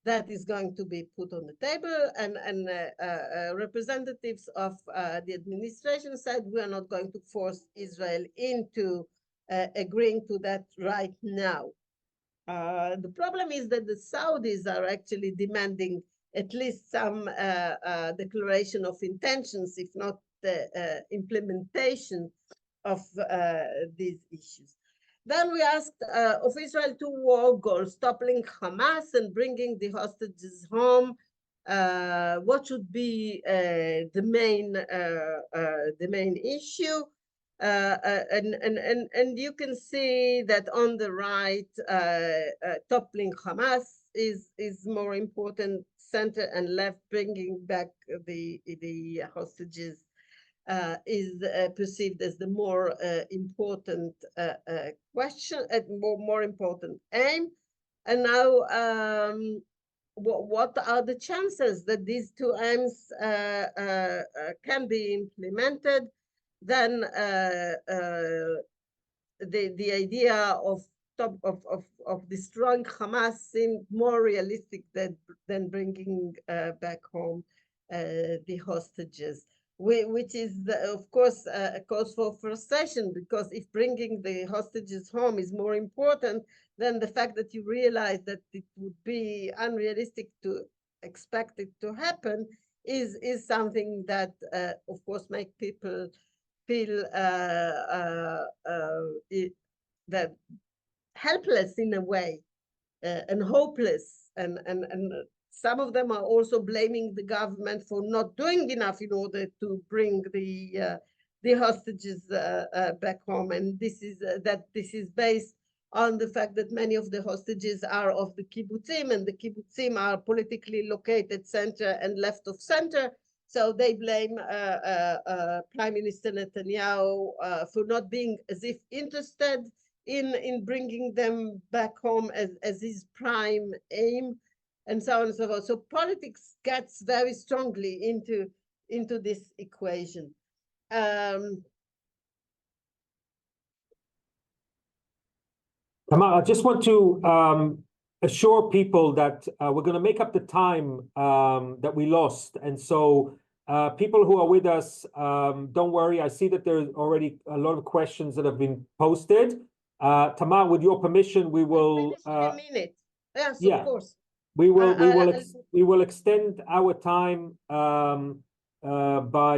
that is going to be put on the table. And representatives of the administration said we are not going to force Israel into agreeing to that right now. The problem is that the Saudis are actually demanding at least some declaration of intentions, if not the implementation of these issues. Then we asked of Israel two war goals, toppling Hamas and bringing the hostages home. What should be the main issue? And you can see that on the right, toppling Hamas is more important. Center and left, bringing back the hostages is perceived as the more important question, more important aim. And now, what are the chances that these two aims can be implemented? Then the idea of destroying Hamas seemed more realistic than bringing back home the hostages, which is, of course, a cause for frustration, because if bringing the hostages home is more important than the fact that you realize that it would be unrealistic to expect it to happen is something that, of course, make people feel that helpless in a way and hopeless, and some of them are also blaming the government for not doing enough in order to bring the hostages back home. And this is based on the fact that many of the hostages are of the kibbutzim, and the kibbutzim are politically located center and left of center. So they blame Prime Minister Netanyahu for not being as if interested in bringing them back home as his prime aim, and so on and so forth. So politics gets very strongly into this equation. Tamar, I just want to assure people that we're going to make up the time that we lost. And so people who are with us, don't worry. I see that there's already a lot of questions that have been posted. Tamar, with your permission, we will... a minute. Yes, yeah, of course. We will extend our time by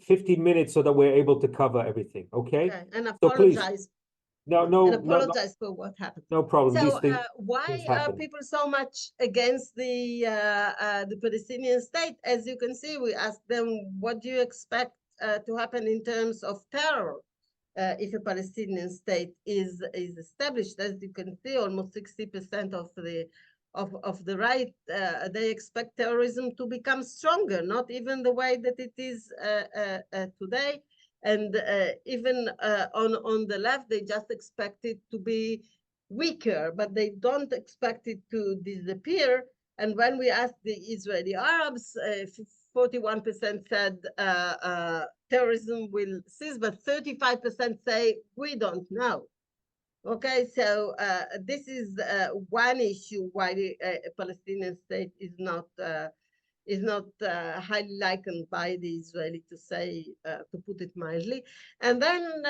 15 minutes so that we're able to cover everything, okay? And So apologize. No, apologize for what happened. No problem. So things why happen. are people so much against the Palestinian state? As you can see, we asked them, what do you expect to happen in terms of terror if a Palestinian state is established? As you can see, almost 60% of the right, they expect terrorism to become stronger, not even the way that it is today. And even on the left, they just expect it to be weaker, but they don't expect it to disappear. And when we asked the Israeli Arabs, 41% said terrorism will cease, but 35% say we don't know. Okay, so this is one issue why the Palestinian state is not highly likened by the Israeli, to say, to put it mildly. And then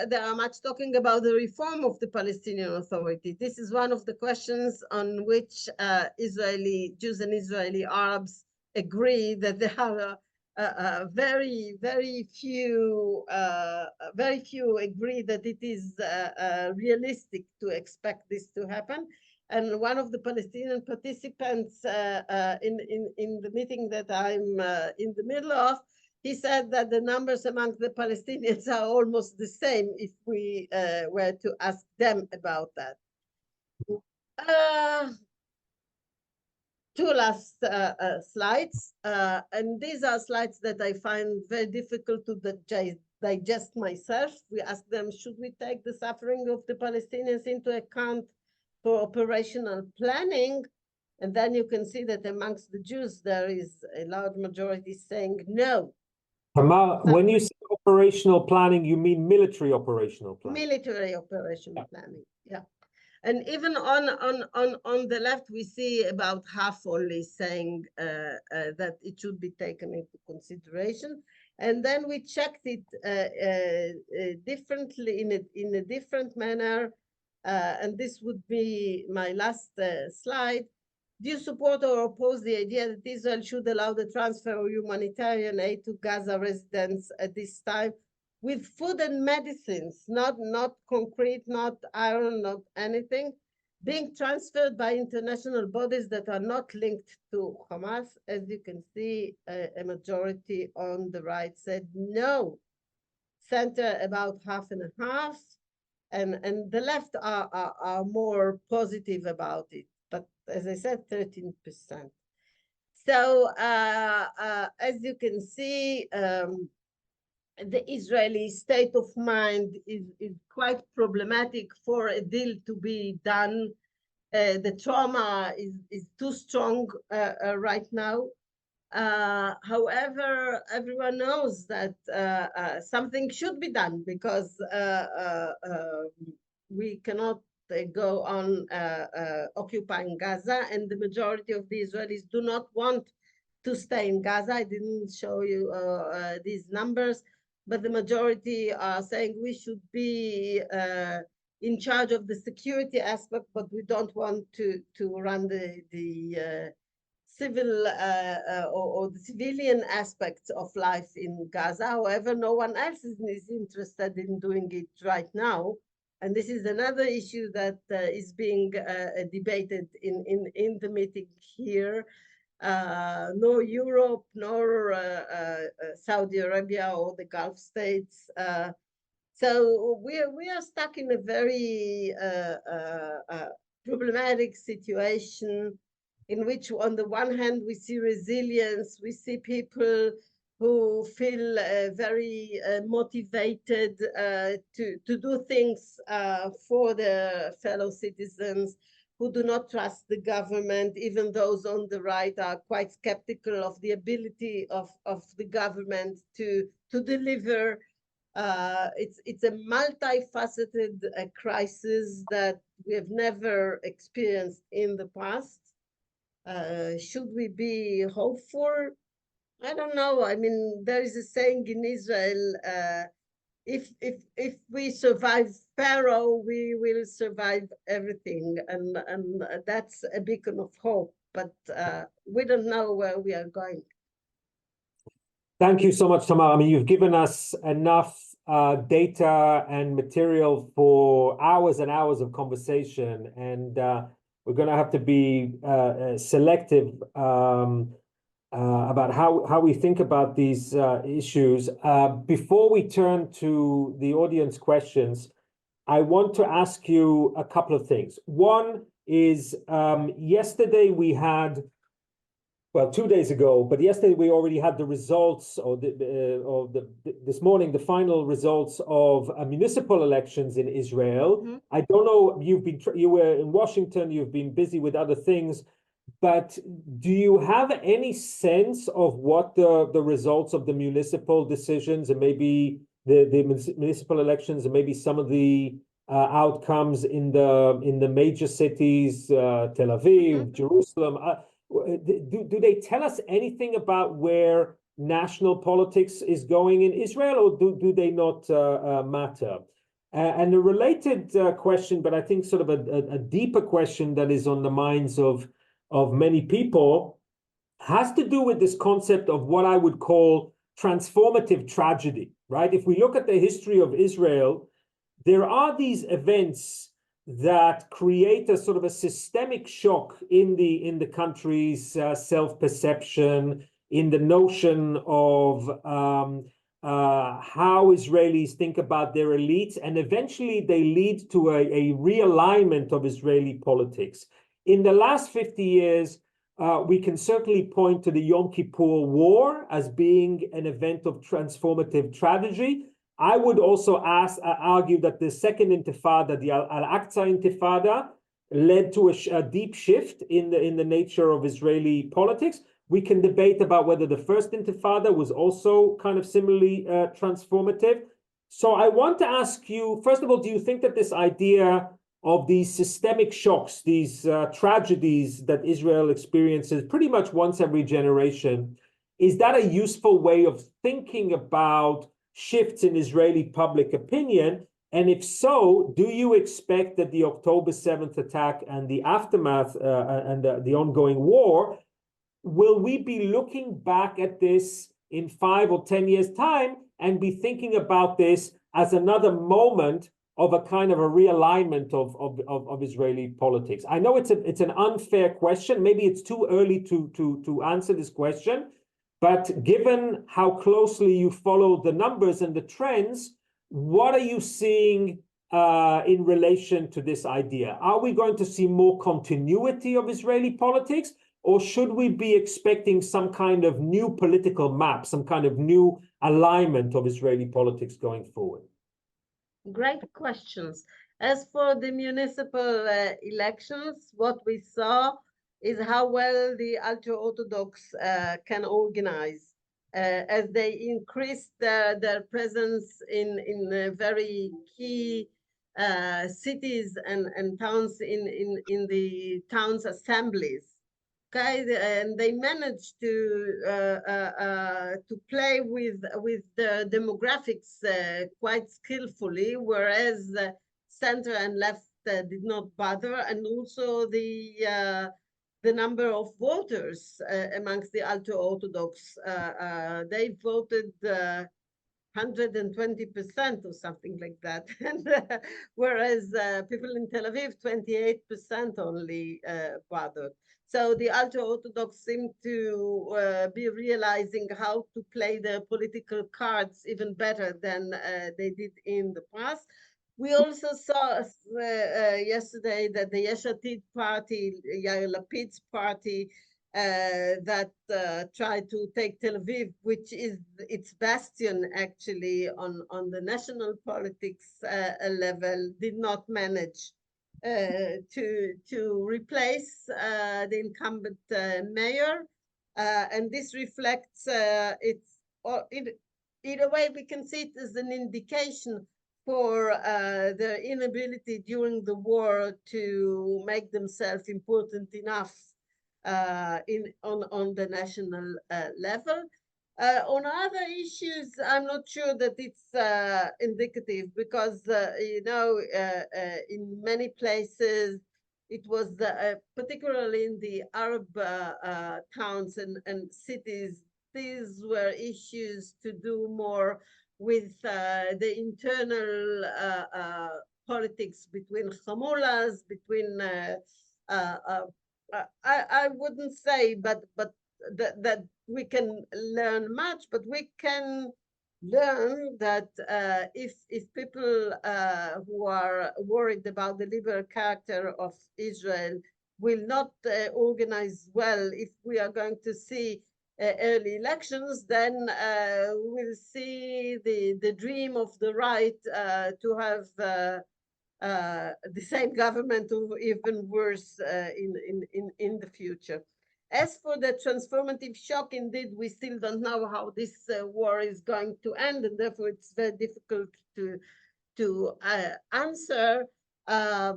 there are much talking about the reform of the Palestinian Authority. This is one of the questions on which Israeli Jews and Israeli Arabs agree that there are very few agree that it is realistic to expect this to happen. And one of the Palestinian participants in the meeting that I'm in the middle of, he said that the numbers among the Palestinians are almost the same if we were to ask them about that. Two last slides, and these are slides that I find very difficult to digest myself. We asked them, should we take the suffering of the Palestinians into account for operational planning. And then you can see that amongst the Jews, there is a large majority saying no. Tamar, when you say operational planning, you mean military operational planning? Military operational planning, yeah. And even on the left, we see about half only saying that it should be taken into consideration. And then we checked it differently in a different manner. And this would be my last slide. Do you support or oppose the idea that Israel should allow the transfer of humanitarian aid to Gaza residents at this time with food and medicines, not concrete, not iron, not anything, being transferred by international bodies that are not linked to Hamas? As you can see, a majority on the right said no. Center about half and a half, and the left are more positive about it. But as I said, 13%. So as you can see, the Israeli state of mind is quite problematic for a deal to be done. The trauma is too strong right now. However, everyone knows that something should be done because we cannot go on occupying Gaza, and the majority of the Israelis do not want to stay in Gaza. I didn't show you these numbers, but the majority are saying we should be in charge of the security aspect, but we don't want to run the civil or the civilian aspects of life in Gaza. However, no one else is interested in doing it right now. And this is another issue that is being debated in the meeting here. Nor Europe, nor Saudi Arabia or the Gulf states. So we are stuck in a very problematic situation in which, on the one hand, we see resilience, we see people who feel very motivated to do things for their fellow citizens, who do not trust the government. Even those on the right are quite skeptical of the ability of the government to deliver. It's a multifaceted crisis that we have never experienced in the past. Should we be hopeful? I don't know. I mean, there is a saying in Israel, if we survive Pharaoh, we will survive everything. And that's a beacon of hope, but we don't know where we are going. Thank you so much, Tamar. I mean, you've given us enough data and material for hours and hours of conversation, and we're going to have to be selective about how we think about these issues. Before we turn to the audience questions, I want to ask you a couple of things. One is yesterday we had, well, 2 days ago, but yesterday we already had the results, or this morning, the final results of municipal elections in Israel. Mm-hmm. I don't know, you were in Washington, you've been busy with other things, but do you have any sense of what the results of the municipal decisions and maybe the municipal elections and maybe some of the outcomes in the major cities, Tel Aviv, mm-hmm. Jerusalem? Do they tell us anything about where national politics is going in Israel, or do they not matter? And a related question, but I think sort of a deeper question that is on the minds of many people, has to do with this concept of what I would call transformative tragedy, right? If we look at the history of Israel, there are these events that create a sort of a systemic shock in the country's self-perception, in the notion of how Israelis think about their elites, and eventually they lead to a realignment of Israeli politics. In the last 50 years, we can certainly point to the Yom Kippur War as being an event of transformative tragedy. I would also argue that the second Intifada, the Al-Aqsa Intifada, led to a deep shift in the nature of Israeli politics. We can debate about whether the first Intifada was also kind of similarly transformative. So I want to ask you, first of all, do you think that this idea of these systemic shocks, these tragedies that Israel experiences pretty much once every generation, is that a useful way of thinking about shifts in Israeli public opinion? And if so, do you expect that the October 7th attack and the aftermath and the ongoing war, will we be looking back at this in 5 or 10 years' time and be thinking about this as another moment of a kind of a realignment of Israeli politics? I know it's an unfair question. Maybe it's too early to answer this question, but given how closely you follow the numbers and the trends, what are you seeing in relation to this idea? Are we going to see more continuity of Israeli politics, or should we be expecting some kind of new political map, some kind of new alignment of Israeli politics going forward? Great questions. As for the municipal elections, what we saw is how well the ultra-Orthodox can organize. As they increased their presence in very key cities and towns in the towns assemblies. Okay, and they managed to play with the demographics quite skillfully, whereas center and left did not bother, and also the number of voters amongst the ultra-Orthodox, they voted 120% or something like that, and whereas people in Tel Aviv, 28% only bothered. So the ultra-Orthodox seem to be realizing how to play their political cards even better than they did in the past. We also saw yesterday that the Yesh Atid party, Yair Lapid's party, that tried to take Tel Aviv, which is its bastion actually on the national politics level, did not manage to replace the incumbent mayor, and this reflects in a way we can see it as an indication for their inability during the war to make themselves important enough on the national level. On other issues, I'm not sure that it's indicative because, in many places, it was particularly in the Arab towns and cities, these were issues to do more with the internal politics between Hamulas, between I wouldn't say, but that we can learn much, but we can learn that if people who are worried about the liberal character of Israel will not organize well, if we are going to see early elections, then we'll see the dream of the right to have the same government, or even worse in the future. As for the transformative shock, indeed, we still don't know how this war is going to end, and therefore it's very difficult to answer. I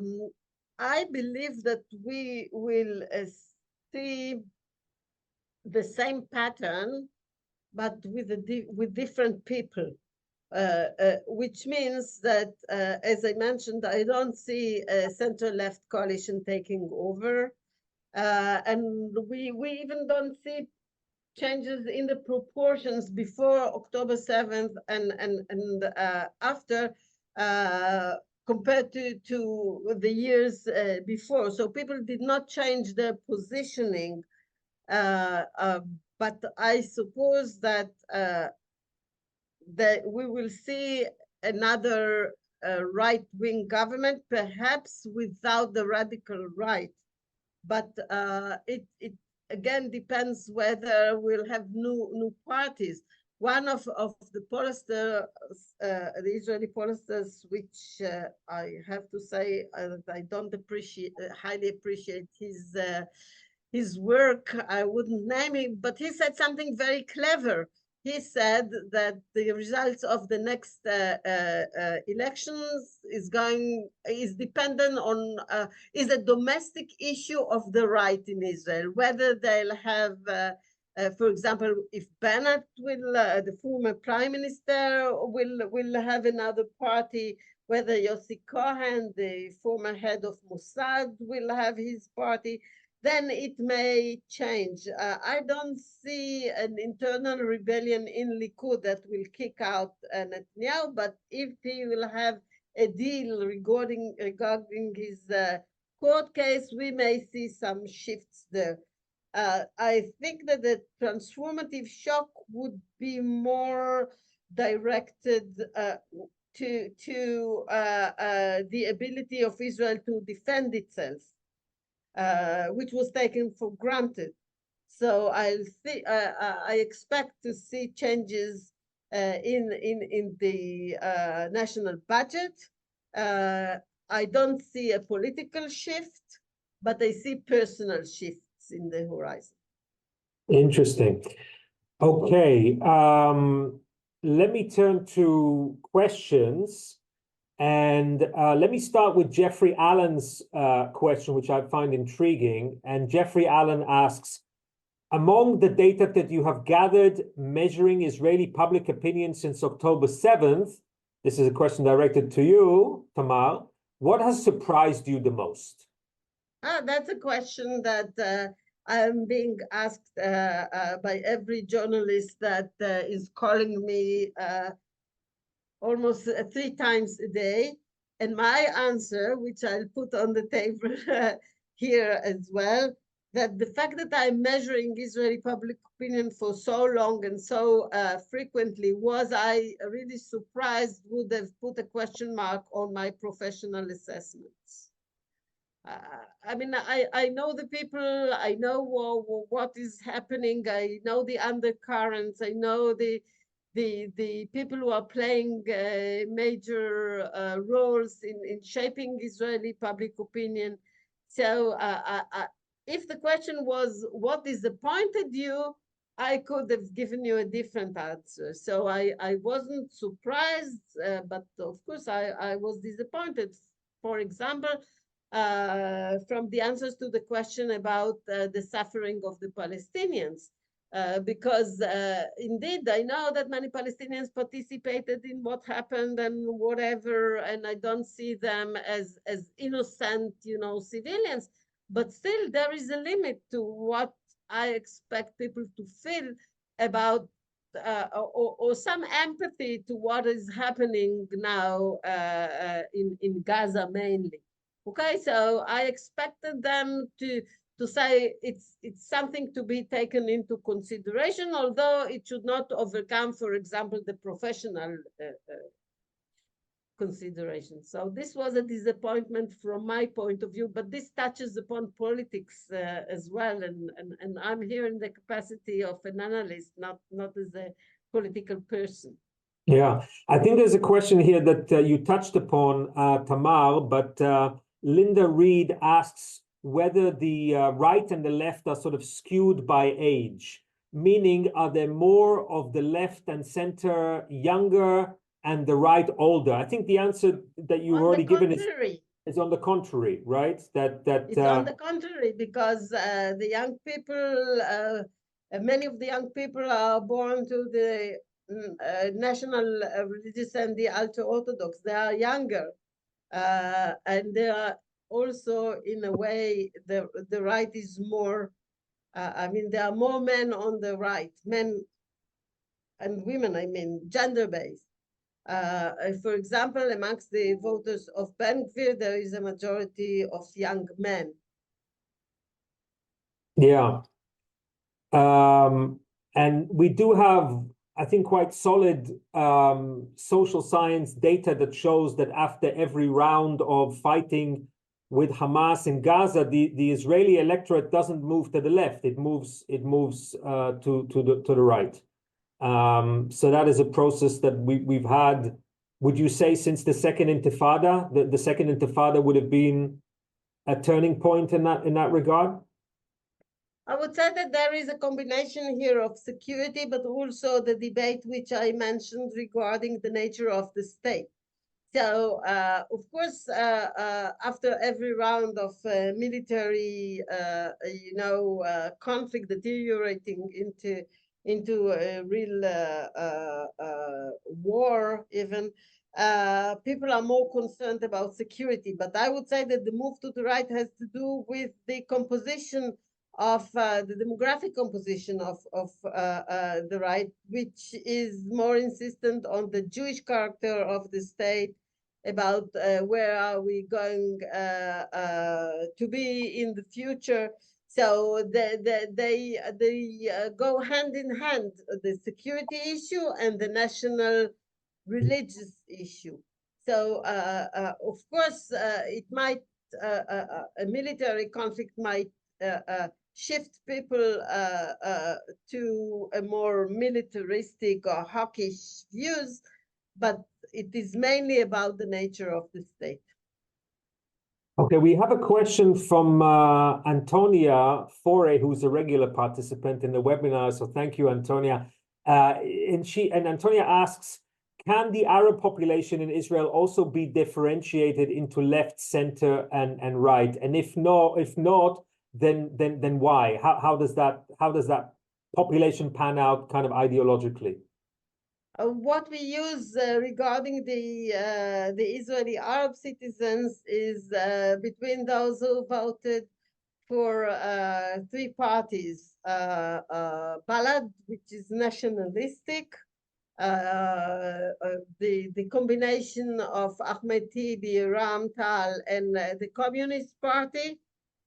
believe that we will see the same pattern, but with different people. Which means that, as I mentioned, I don't see a center-left coalition taking over. And we even don't see changes in the proportions before October 7th and after, compared to the years before. So people did not change their positioning, but I suppose that we will see another right-wing government, perhaps without the radical right. But it again depends whether we'll have new parties. one of the pollsters, the Israeli pollsters, which I have to say that I don't highly appreciate his work. I wouldn't name him, but he said something very clever. He said that the results of the next elections is dependent on is a domestic issue of the right in Israel, whether they'll have. For example, if Bennett will, the former prime minister, will have another party, whether Yossi Cohen, the former head of Mossad, will have his party, then it may change. I don't see an internal rebellion in Likud that will kick out Netanyahu, but if he will have a deal regarding his court case, we may see some shifts there. I think that the transformative shock would be more directed to the ability of Israel to defend itself, which was taken for granted. So I expect to see changes in the national budget. I don't see a political shift, but I see personal shifts in the horizon. Interesting. Okay, let me turn to questions, and let me start with Jeffrey Allen's question, which I find intriguing. And Jeffrey Allen asks, among the data that you have gathered measuring Israeli public opinion since October 7th, this is a question directed to you, Tamar, what has surprised you the most? That's a question that I'm being asked by every journalist that is calling me almost 3 times a day. And my answer, which I'll put on the table here as well, that the fact that I'm measuring Israeli public opinion for so long and so frequently, was I really surprised, would have put a question mark on my professional assessments. I mean, I know the people, I know what is happening, I know the undercurrents, I know the people who are playing major roles in shaping Israeli public opinion. So if the question was, what disappointed you, I could have given you a different answer. So I wasn't surprised, but of course I was disappointed. For example, from the answers to the question about the suffering of the Palestinians. Because indeed, I know that many Palestinians participated in what happened and whatever, and I don't see them as innocent, civilians. But still, there is a limit to what I expect people to feel about, or some empathy to what is happening now in Gaza mainly. Okay, so I expected them to say it's something to be taken into consideration, although it should not overcome, for example, the professional consideration. So this was a disappointment from my point of view, but this touches upon politics as well, and I'm here in the capacity of an analyst, not as a political person. Yeah, I think there's a question here that you touched upon, Tamar, but Linda Reed asks whether the right and the left are sort of skewed by age, meaning are there more of the left and center younger and the right older? I think the answer that you've already given is on the contrary, right? It's on the contrary, because the young people, many of the young people are born to the national religious and the ultra-Orthodox. They are younger, and they are also, in a way, the right is more, I mean, there are more men on the right, men and women, I mean, gender-based. For example, amongst the voters of Ben Gvir, there is a majority of young men. Yeah. And we do have, I think, quite solid social science data that shows that after every round of fighting with Hamas in Gaza, the Israeli electorate doesn't move to the left; it moves to the right. So that is a process that we've had, would you say, since the Second Intifada? The Second Intifada would have been a turning point in that regard? I would say that there is a combination here of security, but also the debate which I mentioned regarding the nature of the state. So, of course, after every round of military, conflict deteriorating into a real war, even, people are more concerned about security. But I would say that the move to the right has to do with the composition of the demographic composition of the right, which is more insistent on the Jewish character of the state, about where are we going to be in the future. So they go hand in hand, the security issue and the national religious issue. So of course, it might a military conflict might shift people to a more militaristic or hawkish views, but it is mainly about the nature of the state. Okay, we have a question from Antonia Fore, who's a regular participant in the webinar. So thank you, Antonia. And Antonia asks, can the Arab population in Israel also be differentiated into left, center, and right? And if not, then why? How does that population pan out kind of ideologically? What we use regarding the Israeli Arab citizens is between those who voted for three parties: Balad, which is nationalistic, the combination of Ahmed Tibi, Ram Tal, and the Communist Party,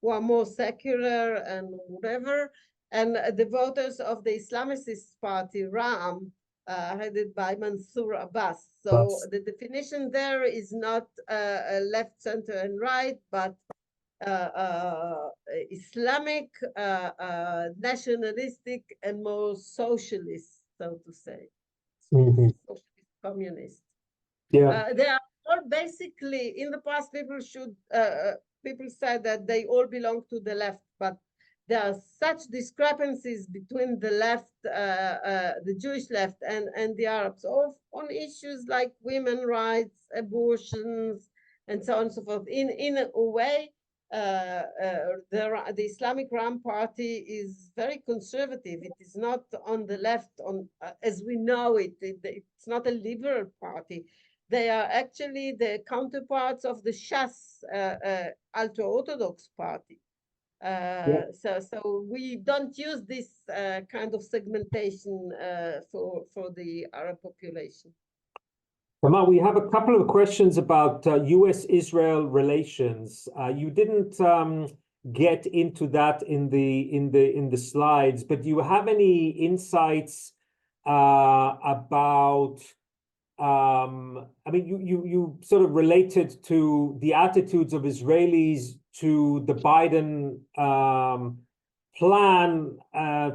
who are more secular and whatever, and the voters of the Islamist Party, Ram, headed by Mansour Abbas. So the definition there is not left, center, and right, but Islamic, nationalistic, and more socialist, so to say. Socialist, communist. Yeah. They are all basically, in the past, people said that they all belong to the left, but there are such discrepancies between the left, the Jewish left, and the Arabs, on issues like women's rights, abortions, and so on and so forth. In a way, the Islamic Ram Party is very conservative. It is not on the left, as we know it. It's not a liberal party. They are actually the counterparts of the Shas, ultra-Orthodox party. So we don't use this kind of segmentation for the Arab population. Tamar, we have a couple of questions about U.S.-Israel relations. You didn't get into that in the slides, but do you have any insights about? I mean, you sort of related to the attitudes of Israelis to the Biden plan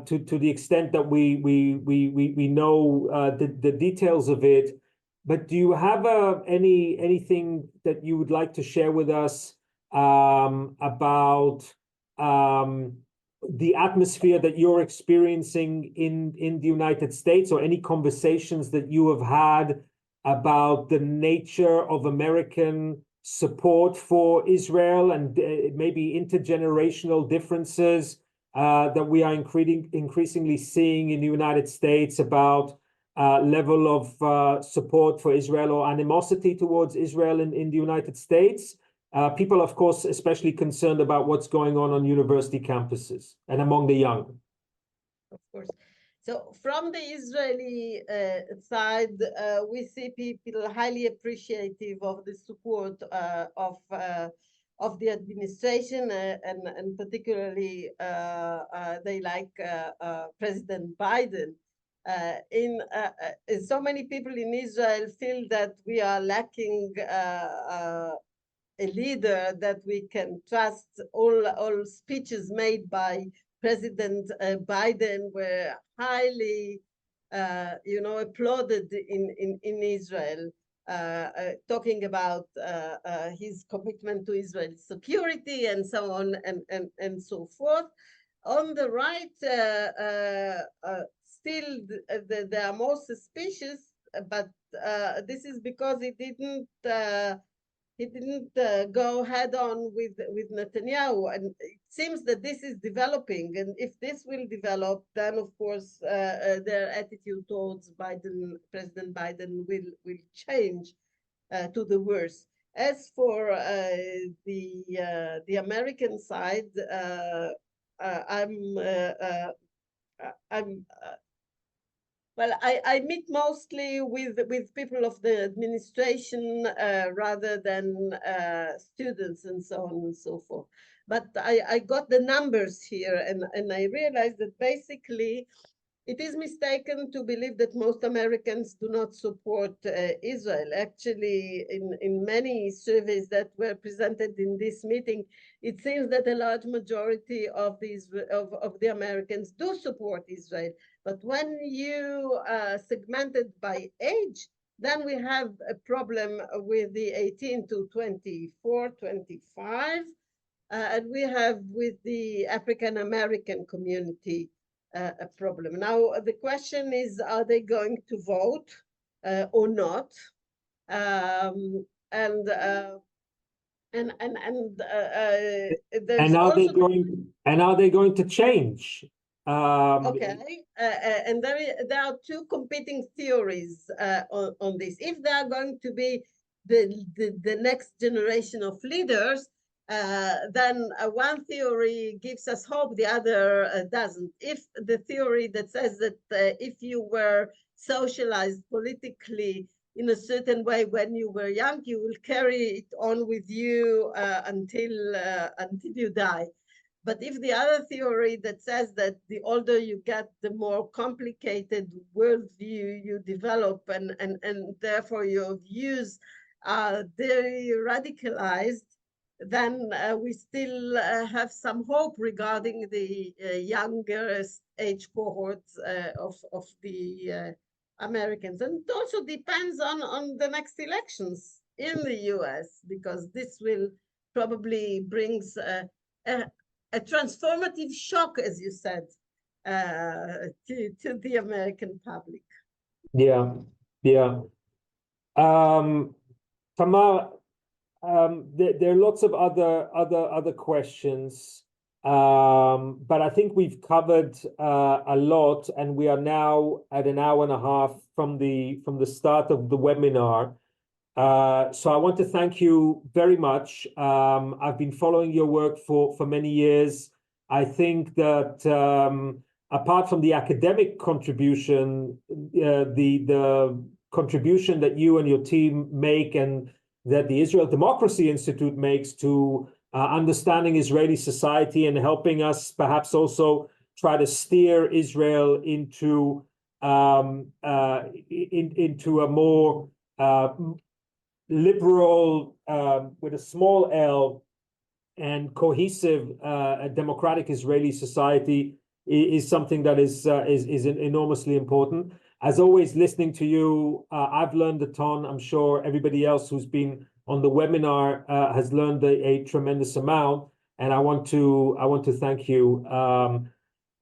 to the extent that we know the details of it. But do you have anything that you would like to share with us about the atmosphere that you're experiencing in the United States, or any conversations that you have had about the nature of American support for Israel and maybe intergenerational differences that we are increasingly seeing in the United States about level of support for Israel or animosity towards Israel in the United States? People, of course, especially concerned about what's going on university campuses and among the young. Of course. So from the Israeli side, we see people highly appreciative of the support of the administration, and particularly they like President Biden. So many people in Israel feel that we are lacking a leader that we can trust. All speeches made by President Biden were highly applauded in Israel, talking about his commitment to Israel's security and so on and so forth. On the right, still they are more suspicious, but this is because he didn't go head on with Netanyahu, and it seems that this is developing. And if this will develop, then of course their attitude towards President Biden will change to the worse. As for the American side, well, I meet mostly with people of the administration rather than students and so on and so forth. But I got the numbers here, and I realized that basically it is mistaken to believe that most Americans do not support Israel. Actually, in many surveys that were presented in this meeting, it seems that a large majority of the Americans do support Israel. But when you segment it by age, then we have a problem with the 18 to 24, 25, and we have with the African American community a problem. Now, the question is, are they going to vote or not? And are they going to change? Okay, and there are two competing theories on this. If they are going to be the next generation of leaders, then one theory gives us hope, the other doesn't. If the theory that says that if you were socialized politically in a certain way when you were young, you will carry it on with you until you die. But if the other theory that says that the older you get, the more complicated worldview you develop, and therefore your views are very radicalized, then we still have some hope regarding the younger age cohorts of the Americans. And it also depends on the next elections in the US, because this will probably brings a transformative shock, as you said, to the American public. Yeah. Tamar, there are lots of other questions, but I think we've covered a lot, and we are now at an hour and a half from the start of the webinar. So I want to thank you very much. I've been following your work for many years. I think that apart from the academic contribution, the contribution that you and your team make, and that the Israel Democracy Institute makes to understanding Israeli society and helping us perhaps also try to steer Israel into a more liberal, with a small L, and cohesive democratic Israeli society is something that is enormously important. As always, listening to you, I've learned a ton. I'm sure everybody else who's been on the webinar has learned a tremendous amount, and I want to thank you.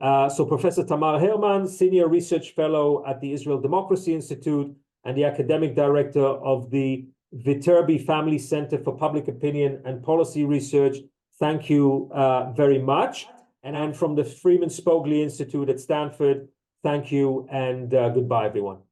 So Professor Tamar Hermann, Senior Research Fellow at the Israel Democracy Institute and the Academic Director of the Viterbi Family Center for Public Opinion and Policy Research, thank you very much. And from the Freeman Spogli Institute at Stanford, thank you, and goodbye, everyone.